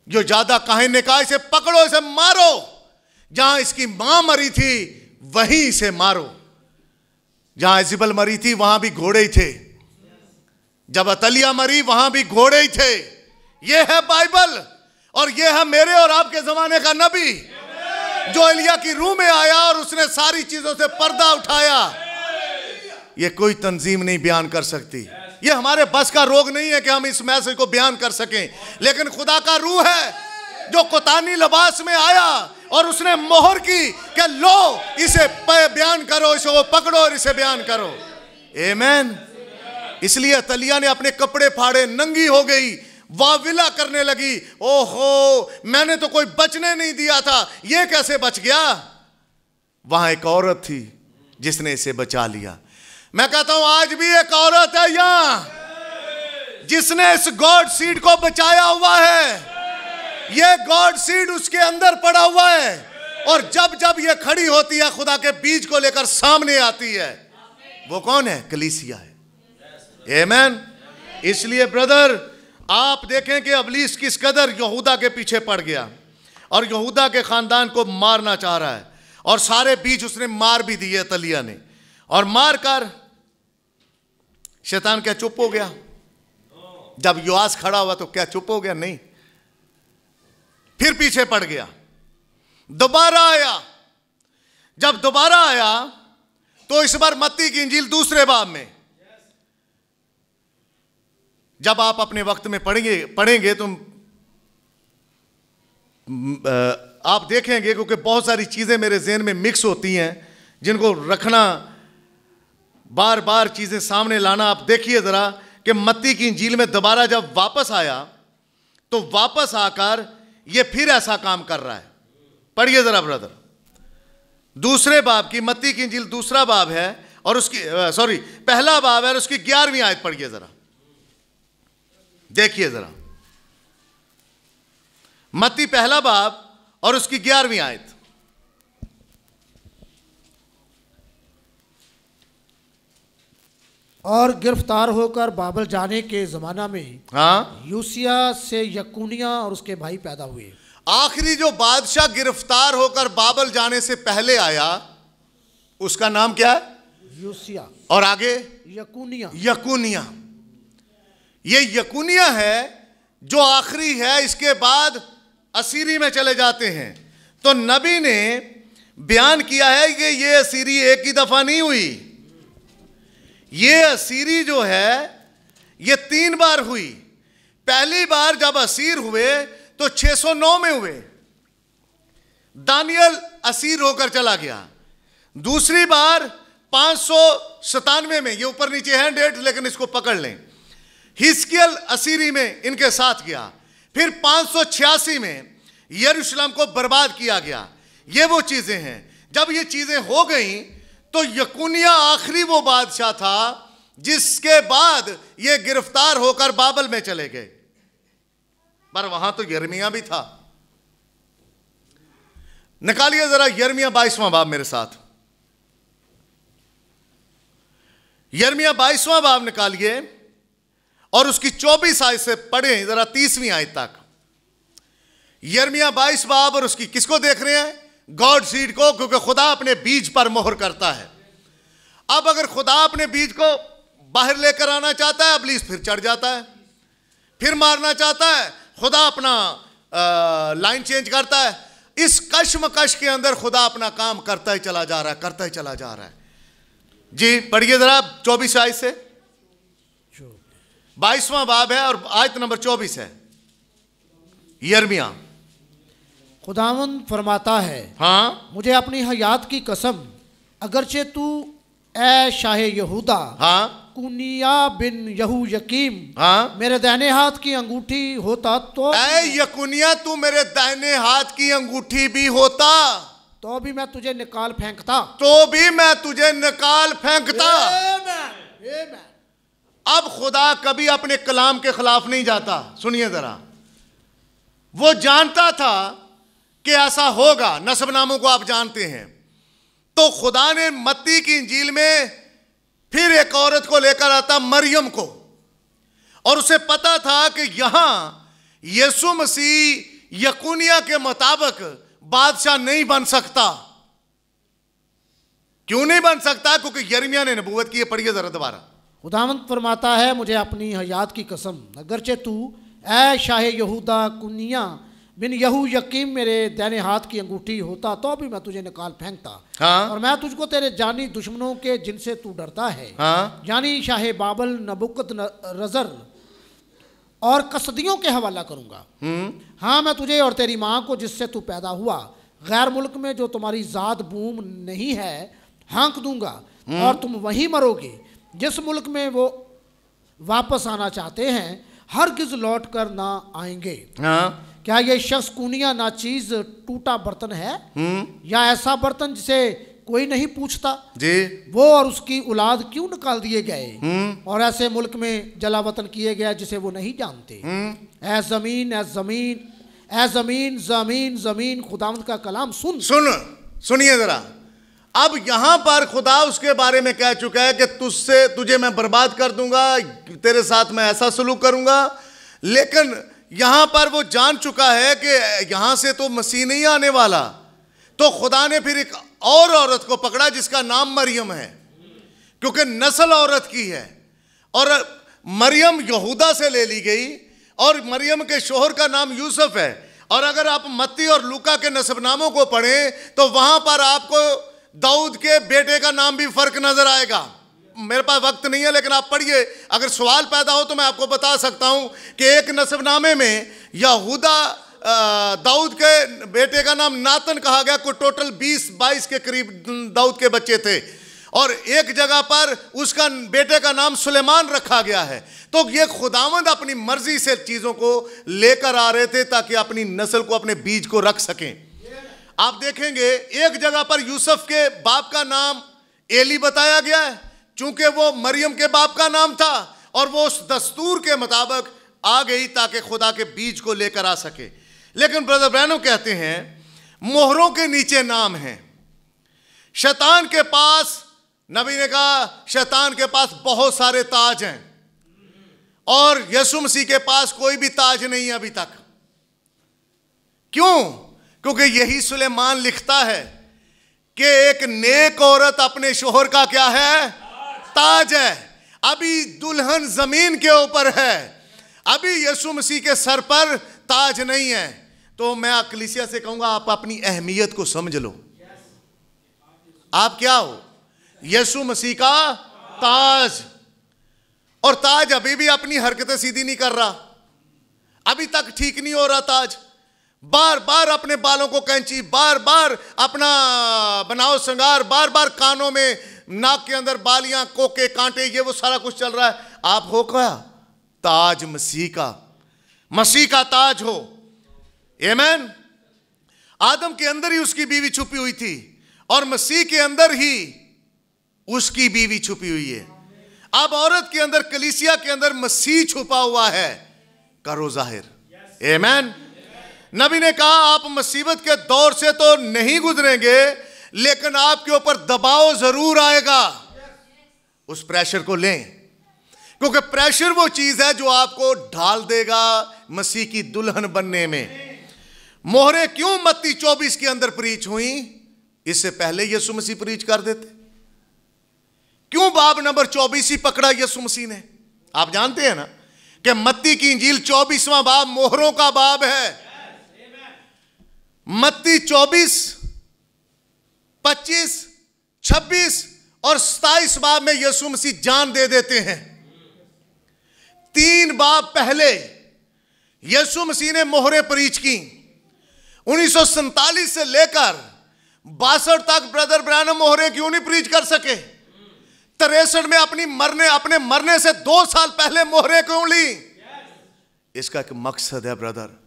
जो ज्यादा काहिन ने कहा इसे पकड़ो, इसे मारो। जहां इसकी मां मरी थी वहीं इसे मारो। जहां एजिबल मरी थी वहां भी घोड़े ही थे। जब अतलिया मरी वहां भी घोड़े ही थे। यह है बाइबल, और यह है मेरे और आपके जमाने का नबी। जो एलिया की रूह में आया और उसने सारी चीजों से पर्दा उठाया, ये कोई तंजीम नहीं बयान कर सकती। ये हमारे बस का रोग नहीं है कि हम इस मैसेज को बयान कर सकें, लेकिन खुदा का रूह है जो कोतानी लिबास में आया और उसने मोहर की कि लो इसे बयान करो, इसे वो पकड़ो और इसे बयान करो। आमीन। इसलिए तलिया ने अपने कपड़े फाड़े, नंगी हो गई, वाविला करने लगी, ओहो मैंने तो कोई बचने नहीं दिया था, ये कैसे बच गया। वहां एक औरत थी जिसने इसे बचा लिया। मैं कहता हूं आज भी एक औरत है यहां जिसने इस गॉड सीड को बचाया हुआ है। ये गॉड सीड उसके अंदर पड़ा हुआ है और जब जब ये खड़ी होती है खुदा के बीज को लेकर सामने आती है। वो कौन है? कलीसिया है। आमीन। इसलिए ब्रदर आप देखें कि इब्लीस किस कदर यहूदा के पीछे पड़ गया और यहूदा के खानदान को मारना चाह रहा है और सारे बीज उसने मार भी दिए तलिया ने, और मार कर शैतान क्या चुप हो गया? जब योआस खड़ा हुआ तो क्या चुप हो गया? नहीं, फिर पीछे पड़ गया, दोबारा आया। जब दोबारा आया तो इस बार मत्ती की इंजील दूसरे बाब में, जब आप अपने वक्त में पढ़ेंगे तो आप देखेंगे, क्योंकि बहुत सारी चीजें मेरे ज़हन में मिक्स होती हैं जिनको रखना, बार बार चीजें सामने लाना। आप देखिए जरा कि मत्ती की इंजील में दोबारा जब वापस आया तो वापस आकर ये फिर ऐसा काम कर रहा है। पढ़िए जरा ब्रदर, दूसरे बाब की, मत्ती की इंजील दूसरा बाब है और उसकी पहला बाब है और उसकी 11वीं आयत पढ़िए जरा, देखिए जरा, मत्ती पहला बाब और उसकी 11वीं आयत। और गिरफ्तार होकर बाबल जाने के जमाना में हाँ, यूसिया से यकुनिया और उसके भाई पैदा हुए। आखिरी जो बादशाह गिरफ्तार होकर बाबल जाने से पहले आया उसका नाम क्या है? यूसिया। और आगे यकुनिया। यकुनिया। ये यकुनिया है जो आखिरी है, इसके बाद असीरी में चले जाते हैं। तो नबी ने बयान किया है कि ये असीरी एक ही दफा नहीं हुई, ये असीरी जो है ये 3 बार हुई। पहली बार जब असीर हुए तो 609 में हुए, दानियल असीर होकर चला गया। दूसरी बार 597 में, ये ऊपर नीचे है डेट लेकिन इसको पकड़ लें, हिजकियल असीरी में इनके साथ गया। फिर 586 में यरूशलेम को बर्बाद किया गया। ये वो चीजें हैं। जब ये चीजें हो गई तो यकुनिया आखिरी वो बादशाह था जिसके बाद ये गिरफ्तार होकर बाबल में चले गए। पर वहां तो यिर्मयाह भी था। निकालिए जरा यिर्मयाह 22वां बाब मेरे साथ, यिर्मयाह 22वां बाब निकालिए और उसकी 24 आयत से पढ़ें जरा 30वीं आयत तक। यिर्मयाह 22 बाब और उसकी, किसको देख रहे हैं? गॉड सीड को, क्योंकि खुदा अपने बीज पर मोहर करता है। अब अगर खुदा अपने बीज को बाहर लेकर आना चाहता है, इब्लीस फिर चढ़ जाता है, फिर मारना चाहता है, खुदा अपना लाइन चेंज करता है। इस कश्मकश के अंदर खुदा अपना काम करता ही चला जा रहा है, करता ही चला जा रहा है। जी पढ़िए जरा 24 आयत से, 22वां बाब है और आयत नंबर 24 है। यिर्मयाह खुदावंद फरमाता है, हाँ, मुझे अपनी हयात की कसम, अगरचे तू ए शाह यहूदा, हाँ, कुनिया बिन यहू यकीम, हाँ, मेरे दाहिने हाथ की अंगूठी होता तो ऐ यकुनिया तू मेरे दाहिने हाथ की अंगूठी भी होता तो भी मैं तुझे निकाल फेंकता, तो भी मैं तुझे निकाल फेंकता। अब खुदा कभी अपने कलाम के खिलाफ नहीं जाता। सुनिए जरा, वो जानता था कि ऐसा होगा। नसबनामों को आप जानते हैं। तो खुदा ने मत्ती की इंजील में फिर एक औरत को लेकर आता, मरियम को, और उसे पता था कि यहां यीशु मसीह यकुनिया के मुताबिक बादशाह नहीं बन सकता। क्यों नहीं बन सकता? क्योंकि यिर्मयाह ने नबूवत की है। पढ़िए जरा दोबारा। खुदावंद फरमाता है, मुझे अपनी हयात की कसम, अगरचे तू ए शाह यहूदा कुनिया बिन यहू यकीम मेरे दाहिने हाथ की अंगूठी होता तो भी मैं तुझे निकाल फेंकता। हाँ। और मैं तुझको तेरे जानी दुश्मनों के जिनसे तू डरता है, हाँ। यानी शाह बाबल नबुकदनजर और कसदियों के हवाला करूंगा। हाँ, मैं तुझे और तेरी माँ को जिससे तू पैदा हुआ गैर मुल्क में जो तुम्हारी जात बूम नहीं है हाँक दूंगा, और तुम वहीं मरोगे जिस मुल्क में वो वापस आना चाहते हैं, हरगिज लौट कर ना आएंगे। हाँ। क्या ये शख्स कूनिया नाचीज टूटा बर्तन है, या ऐसा बर्तन जिसे कोई नहीं पूछता? जी। वो और उसकी औलाद क्यों निकाल दिए गए और ऐसे मुल्क में जलावतन किए गए जिसे वो नहीं जानते? ऐ जमीन ऐ जमीन ऐ जमीन जमीन जमीन खुदावंद का कलाम सुनिए जरा। अब यहां पर खुदा उसके बारे में कह चुका है कि तुझे मैं बर्बाद कर दूंगा, तेरे साथ मैं ऐसा सलूक करूंगा। लेकिन यहां पर वो जान चुका है कि यहां से तो मसीह नहीं आने वाला, तो खुदा ने फिर एक और औरत को पकड़ा जिसका नाम मरियम है, क्योंकि नस्ल औरत की है। और मरियम यहूदा से ले ली गई और मरियम के शोहर का नाम यूसुफ है। और अगर आप मत्ती और लूका के नसबनामों को पढ़ें तो वहां पर आपको दाऊद के बेटे का नाम भी फर्क नजर आएगा। मेरे पास वक्त नहीं है, लेकिन आप पढ़िए, अगर सवाल पैदा हो तो मैं आपको बता सकता हूं कि एक नसबनामे में यहूदा दाऊद के बेटे का नाम नातन कहा गया। कोई टोटल 20-22 के करीब दाऊद के बच्चे थे, और एक जगह पर उसका बेटे का नाम सुलेमान रखा गया है। तो ये खुदावंद अपनी मर्जी से चीजों को लेकर आ रहे थे ताकि अपनी नस्ल को, अपने बीज को रख सकें। आप देखेंगे एक जगह पर यूसुफ के बाप का नाम एली बताया गया है, चूंकि वो मरियम के बाप का नाम था और वो उस दस्तूर के मुताबिक आ गई ताकि खुदा के बीज को लेकर आ सके। लेकिन ब्रदर ब्रैनम कहते हैं मोहरों के नीचे नाम है। शैतान के पास, नबी ने कहा शैतान के पास बहुत सारे ताज हैं और यीशु मसीह के पास कोई भी ताज नहीं है अभी तक। क्यों? क्योंकि यही सुलेमान लिखता है कि एक नेक औरत अपने शोहर का क्या है? ताज है। अभी दुल्हन जमीन के ऊपर है, अभी यीशु मसीह के सर पर ताज नहीं है। तो मैं कलीसिया से कहूंगा आप अपनी अहमियत को समझ लो। आप क्या हो? यीशु मसीह का ताज। और ताज अभी भी अपनी हरकतें सीधी नहीं कर रहा, अभी तक ठीक नहीं हो रहा ताज। बार बार अपने बालों को कैंची, बार बार अपना बनाओ श्रृंगार, बार बार कानों में, नाक के अंदर बालियां, कोके, कांटे, ये वो सारा कुछ चल रहा है। आप हो क्या? ताज मसीह का, मसीह का ताज हो। आमीन। आदम के अंदर ही उसकी बीवी छुपी हुई थी और मसीह के अंदर ही उसकी बीवी छुपी हुई है। अब औरत के अंदर, कलीसिया के अंदर मसीह छुपा हुआ है, करो जाहिर। आमीन। नबी ने कहा आप मुसीबत के दौर से तो नहीं गुजरेंगे, लेकिन आपके ऊपर दबाव जरूर आएगा। उस प्रेशर को लें, क्योंकि प्रेशर वो चीज है जो आपको ढाल देगा मसीह की दुल्हन बनने में। मोहरे क्यों मत्ती 24 के अंदर प्रीच हुई? इससे पहले यीशु मसीह प्रीच कर देते। क्यों बाब नंबर 24 ही पकड़ा यीशु मसीह ने? आप जानते हैं ना कि मत्ती की इंजील 24वां बाब मोहरों का बाब है। मत्ती 24, 25, 26 और 27 बाब में यीशु मसीह जान दे देते हैं। 3 बाब पहले यीशु मसीह ने मोहरें प्रीच की। 1947 से लेकर 62 तक ब्रदर ब्रैनम मोहरें क्यों नहीं प्रीच कर सके? 63 में अपने मरने से 2 साल पहले मोहरें क्यों ली? इसका एक मकसद है ब्रदर।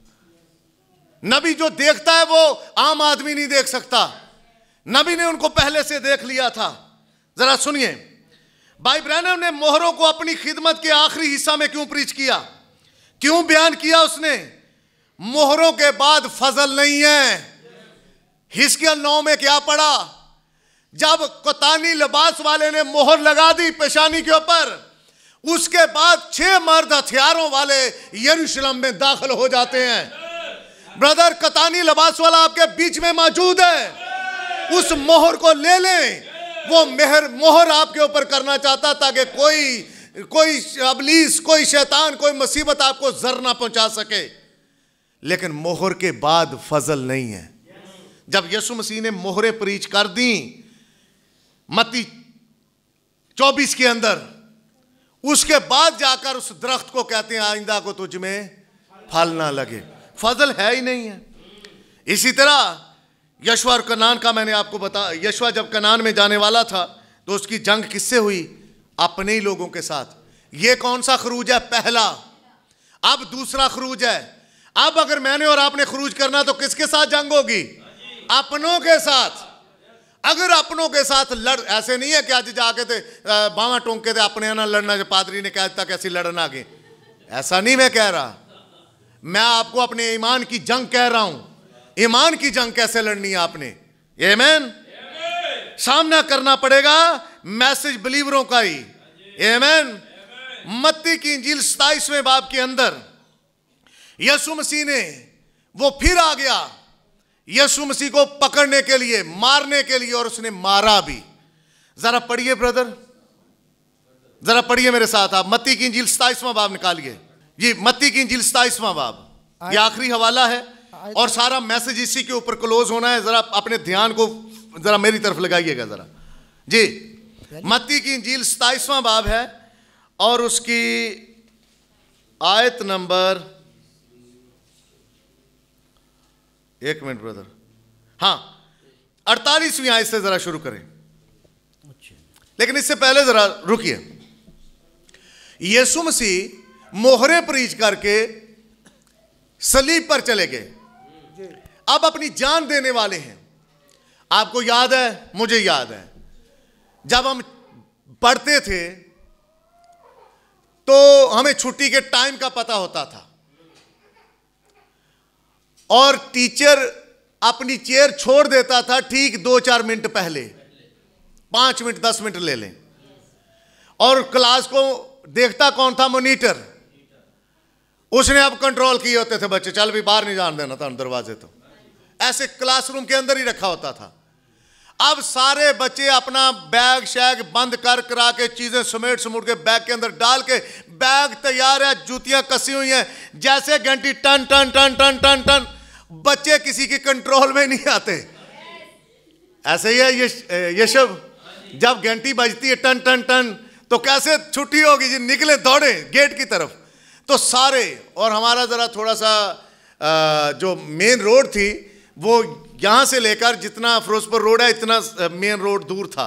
नबी जो देखता है वो आम आदमी नहीं देख सकता। नबी ने उनको पहले से देख लिया था। जरा सुनिए, भाई ब्रैनम ने मोहरों को अपनी खिदमत के आखिरी हिस्सा में क्यों प्रीच किया? क्यों बयान किया उसने? मोहरों के बाद फजल नहीं है। हिजकिय्याह 9 में क्या पढ़ा? जब कतानी लिबास वाले ने मोहर लगा दी पेशानी के ऊपर, उसके बाद 6 मर्द हथियारों वाले यरूशलेम में दाखिल हो जाते हैं। ब्रदर, कतानी लिबास वाला आपके बीच में मौजूद है। उस मोहर को ले लें। वो मोहर आपके ऊपर करना चाहता ताकि कोई अबलीस, कोई शैतान, कोई मुसीबत आपको जर ना पहुंचा सके। लेकिन मोहर के बाद फजल नहीं है। जब यीशु मसीह ने मोहरें प्रीच कर दी मत्ती 24 के अंदर, उसके बाद जाकर उस दरख्त को कहते हैं आइंदा को तुझ में फल ना लगे। फजल है ही नहीं है। इसी तरह यशवा और कनान का मैंने आपको बताया। यशवा जब कनान में जाने वाला था तो उसकी जंग किससे हुई? अपने ही लोगों के साथ। ये कौन सा खरूज है? पहला। अब दूसरा खरूज है। अब अगर मैंने और आपने खरूज करना तो किसके साथ जंग होगी? अपनों के साथ। अगर अपनों के साथ लड़, ऐसे नहीं है कि आज जाके थे बावा टोंके थे अपने ना लड़ना, जो पादरी ने कहा था कैसी लड़ना आगे, ऐसा नहीं मैं कह रहा। मैं आपको अपने ईमान की जंग कह रहा हूं। ईमान की जंग कैसे लड़नी है आपने? आमीन। सामना करना पड़ेगा मैसेज बिलीवरों का ही। आमीन। मत्ती की इंजील 27वें बाब के अंदर यीशु मसीह ने वो फिर आ गया यीशु मसीह को पकड़ने के लिए, मारने के लिए, और उसने मारा भी। जरा पढ़िए ब्रदर, जरा पढ़िए मेरे साथ आप मत्ती की इंजील 27वां बाब निकालिए जी। मत्ती की इंजील 27वां बाब, ये आखिरी हवाला है और सारा मैसेज इसी के ऊपर क्लोज होना है। जरा अपने ध्यान को जरा मेरी तरफ लगाइएगा जरा जी। मत्ती की इंजील 27वां बाब है और उसकी आयत नंबर, एक मिनट ब्रदर, हाँ 48वीं आयत से जरा शुरू करें। लेकिन इससे पहले जरा रुकिए। यीशु मसीह मोहरें प्रीच करके सलीब पर चले गए, अब अपनी जान देने वाले हैं। आपको याद है, मुझे याद है, जब हम पढ़ते थे तो हमें छुट्टी के टाइम का पता होता था और टीचर अपनी चेयर छोड़ देता था ठीक 2-4 मिनट पहले, 5 मिनट 10 मिनट ले लें। और क्लास को देखता कौन था? मॉनिटर। उसने अब कंट्रोल किए होते थे बच्चे, चल भी बाहर नहीं जाने देना था दरवाजे, तो ऐसे क्लासरूम के अंदर ही रखा होता था। अब सारे बच्चे अपना बैग शैग बंद कर करा के चीजें समेट समूट के बैग के अंदर डाल के, बैग तैयार है, जूतियां कसी हुई हैं, जैसे घंटी टन टन टन टन टन टन, बच्चे किसी के कंट्रोल में नहीं आते। ऐसे ही है ये सब, जब घंटी बजती है टन टन टन तो कैसे छुट्टी होगी जी, निकले दौड़े गेट की तरफ। तो सारे, और हमारा जरा थोड़ा सा जो मेन रोड थी वो यहां से लेकर जितना फिरोजपुर रोड है इतना मेन रोड दूर था,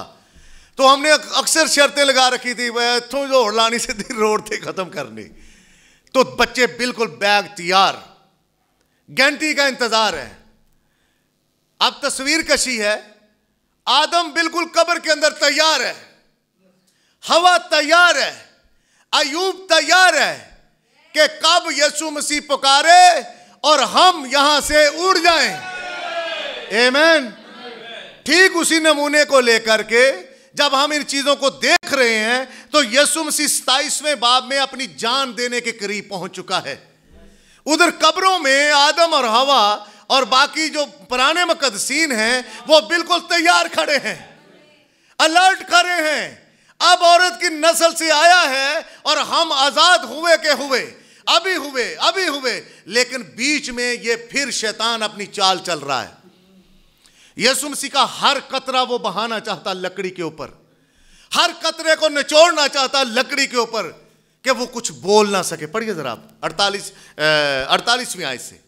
तो हमने अक्सर शर्तें लगा रखी थी वह तो जो लानी से रोड थे खत्म करनी। तो बच्चे बिल्कुल बैग तैयार, घंटी का इंतजार है। अब तस्वीर कशी है, आदम बिल्कुल कब्र के अंदर तैयार है, हवा तैयार है, अयूब तैयार है कि कब यीशु मसीह पुकारे और हम यहां से उड़ जाएं। आमीन। ठीक उसी नमूने को लेकर के जब हम इन चीजों को देख रहे हैं तो यीशु मसीह 27वें बाब में अपनी जान देने के करीब पहुंच चुका है। उधर कब्रों में आदम और हवा और बाकी जो पुराने मुकद्दसीन हैं वो बिल्कुल तैयार खड़े हैं, अलर्ट खड़े हैं। अब औरत की नस्ल से आया है और हम आजाद हुए के हुए, अभी हुए, लेकिन बीच में ये फिर शैतान अपनी चाल चल रहा है। यीशु मसीह का हर कतरा वो बहाना चाहता लकड़ी के ऊपर, हर कतरे को निचोड़ना चाहता लकड़ी के ऊपर कि वो कुछ बोल ना सके। पढ़िए जरा आप 48वीं आयत से।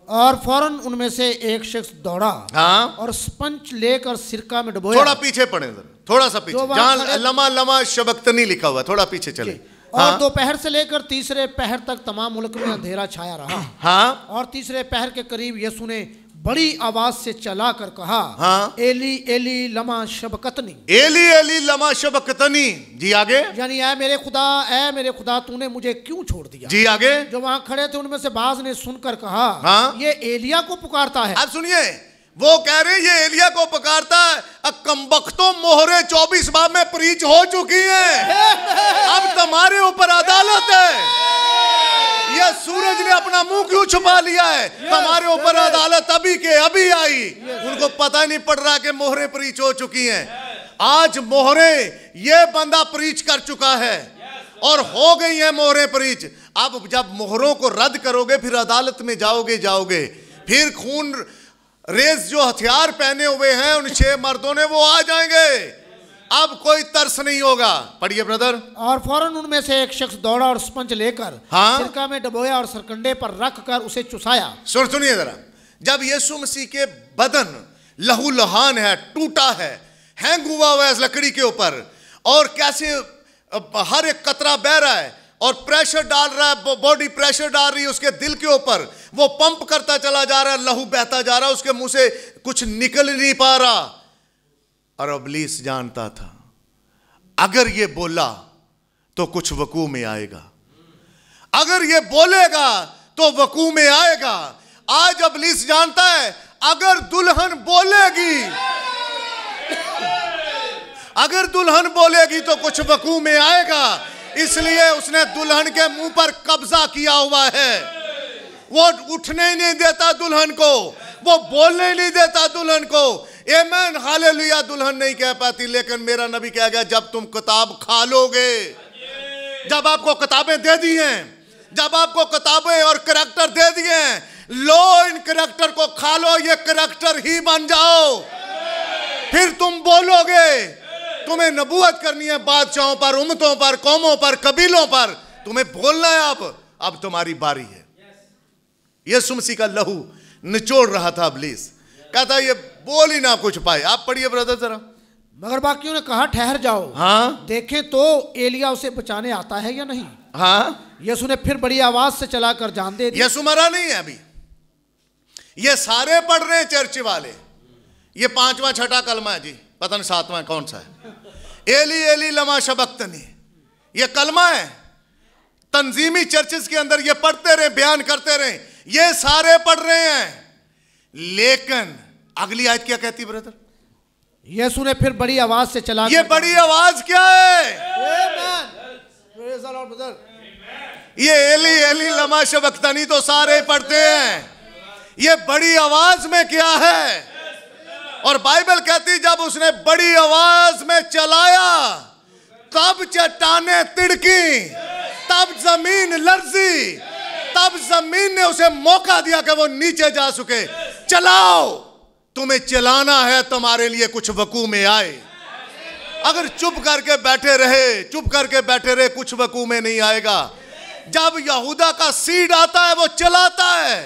और फौरन उनमें से एक शख्स दौड़ा, हाँ, और स्पंज लेकर सिरका में डुबोया। थोड़ा पीछे पढ़े जरा, थोड़ा सा पीछे, जहां लमा लमा शबक्तनी लिखा हुआ, थोड़ा पीछे चले। और हाँ? दोपहर से लेकर तीसरे पहर तक तमाम मुल्क में अंधेरा छाया रहा। हाँ? और तीसरे पहर के करीब यीशु ने बड़ी आवाज से चला कर कहा, हाँ? एली एली लमा शबकतनी, एली एली लमा शबक्तनी। जी आगे। यानी ऐ मेरे खुदा तूने मुझे क्यों छोड़ दिया। जी आगे। जो वहां खड़े थे उनमें से बाज ने सुनकर कहा, हाँ? ये एलिया को पुकारता है। अब सुनिए, वो कह रहे ये एलिया को पुकारता है। कमबख्तों मोहरे 24 बाब में प्रीच हो चुकी हैं, अब तुम्हारे ऊपर अदालत है। ये सूरज ने अपना मुंह क्यों छुपा लिया है? तुम्हारे ऊपर अदालत अभी आई। उनको पता ही नहीं पड़ रहा कि मोहरे प्रीच हो चुकी हैं। आज मोहरे ये बंदा प्रीच कर चुका है और हो गई हैं मोहरें परीच। अब जब मोहरों को रद्द करोगे फिर अदालत में जाओगे, फिर खून रेज जो हथियार पहने हुए हैं उन 6 मर्दों ने वो आ जाएंगे। अब कोई तरस नहीं होगा। पढ़िए ब्रदर। और फौरन उनमें से एक शख्स दौड़ा और स्पंज लेकर हाँ? सिरका में डुबोया और सरकंडे पर रख कर उसे चुसाया। सुनिए जरा, जब यीशु मसीह के बदन लहू लहान है, टूटा हैंग हुआ है इस लकड़ी के ऊपर, और कैसे हर एक कतरा बह रहा है और प्रेशर डाल रहा है, बॉडी प्रेशर डाल रही है उसके दिल के ऊपर, वो पंप करता चला जा रहा है, लहू बहता जा रहा है, उसके मुंह से कुछ निकल नहीं पा रहा। और इब्लीस जानता था अगर ये बोला तो कुछ वकूअ में आएगा, अगर ये बोलेगा तो वकूअ में आएगा। आज इब्लीस जानता है अगर दुल्हन बोलेगी, अगर दुल्हन बोलेगी तो कुछ वकूअ में आएगा, इसलिए उसने दुल्हन के मुंह पर कब्जा किया हुआ है। वो उठने ही नहीं देता दुल्हन को, वो बोलने ही नहीं देता दुल्हन को। आमीन हालेलुया। दुल्हन नहीं कह पाती, लेकिन मेरा नबी कह गया जब तुम किताब खा लोगे, जब आपको किताबें दे दी हैं, जब आपको किताबें और करैक्टर दे दिए हैं, लो इन करैक्टर को खा लो, ये करैक्टर ही बन जाओ, फिर तुम बोलोगे। तुम्हें नबूवत करनी है बादशाहों पर, उम्मतों पर, कौमों पर, कबीलों पर, तुम्हें बोलना है। अब तुम्हारी बारी है। यीशु मसीह का लहू निचोड़ रहा था इब्लीस, कहता ये बोल ही ना कुछ पाए। आप पढ़िए ब्रदर जरा। मगर बाकियों ने कहा ठहर जाओ, हाँ देखें तो एलिया उसे बचाने आता है या नहीं। हाँ, यीशु ने फिर बड़ी आवाज से चलाकर जान दे दी। यीशु मरा नहीं है अभी, ये सारे पढ़ रहे हैं चर्च वाले। ये 5वां 6ठा कलमा है जी, पता नहीं 7वां कौन सा है। एली एली लमा शबक्तनी, ये कलमा है। तंजीमी चर्चेस के अंदर ये पढ़ते रहे, बयान करते रहे, ये सारे पढ़ रहे हैं। लेकिन अगली आयत क्या कहती ब्रदर? यीशु ने फिर बड़ी आवाज से चला। ये बड़ी आवाज क्या है? ये एली एली लमा शबक्तनी तो सारे पढ़ते हैं, ये बड़ी आवाज में क्या है? और बाइबल कहती जब उसने बड़ी आवाज में चलाया तब चट्टानें तिड़की, तब जमीन लर्जी, तब जमीन ने उसे मौका दिया कि वो नीचे जा सके। चलाओ, तुम्हें चलाना है, तुम्हारे लिए कुछ वकूअ में आए। अगर चुप करके बैठे रहे कुछ वकूअ में नहीं आएगा। जब यहूदा का सीड आता है वो चलाता है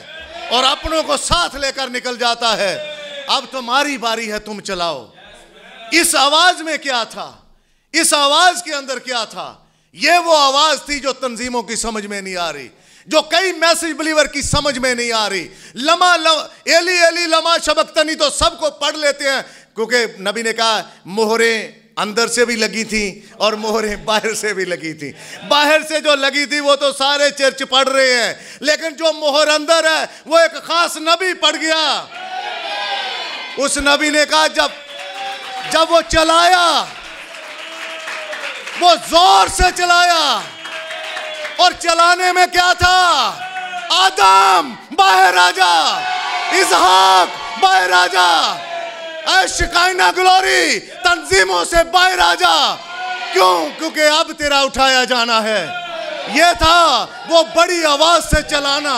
और अपनों को साथ लेकर निकल जाता है। अब तुम्हारी बारी है, तुम चलाओ। इस आवाज में क्या था? इस आवाज के अंदर क्या था? ये वो आवाज थी जो तंजीमों की समझ में नहीं आ रही, जो कई मैसेज बिलीवर की समझ में नहीं आ रही। एली एली लमा शबक्तनी तो सबको पढ़ लेते हैं, क्योंकि नबी ने कहा मोहरें अंदर से भी लगी थी और मोहरें बाहर से भी लगी थी। बाहर से जो लगी थी वो तो सारे चर्च पढ़ रहे हैं, लेकिन जो मोहर अंदर है वो एक खास नबी पढ़ गया। उस नबी ने कहा जब वो चलाया, वो जोर से चलाया, और चलाने में क्या था? आदम बाहर आजा, इसहाक बाहर आजा, शिकायना ग्लोरी तंजीमों से बाहर आजा। क्यों? क्योंकि अब तेरा उठाया जाना है। यह था वो बड़ी आवाज से चलाना।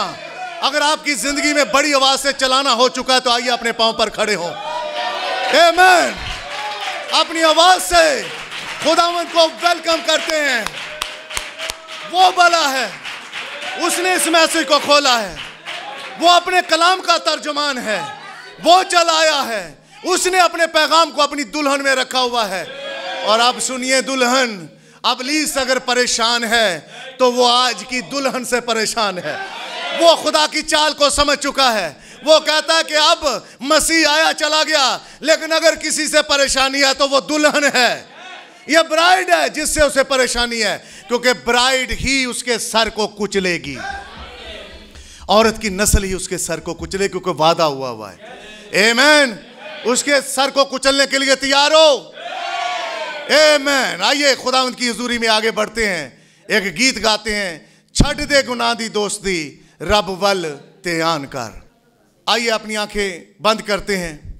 अगर आपकी जिंदगी में बड़ी आवाज से चलाना हो चुका है तो आइए अपने पांव पर खड़े हो। आमीन। अपनी आवाज से खुदावंद को वेलकम करते हैं। वो भला है, उसने इस मैसेज को खोला है, वो अपने कलाम का तर्जुमान है, वो चलाया है, उसने अपने पैगाम को अपनी दुल्हन में रखा हुआ है। और अब सुनिए दुल्हन, इब्लीस अगर परेशान है तो वो आज की दुल्हन से परेशान है। वो खुदा की चाल को समझ चुका है। वो कहता है कि अब मसीह आया चला गया, लेकिन अगर किसी से परेशानी है तो वो दुल्हन है, ये ब्राइड है जिससे उसे परेशानी है, क्योंकि ब्राइड ही उसके सर को कुचलेगी। औरत की नस्ल ही उसके सर को कुचले, क्योंकि वादा हुआ है। आमीन। उसके सर को कुचलने के लिए तैयार हो। आमीन। आइए खुदावंद की हुजूरी में आगे बढ़ते हैं। एक गीत गाते हैं, छड़ दे गुनाह दी दोस्ती, रब वल ते आन कर। आइए अपनी आंखें बंद करते हैं।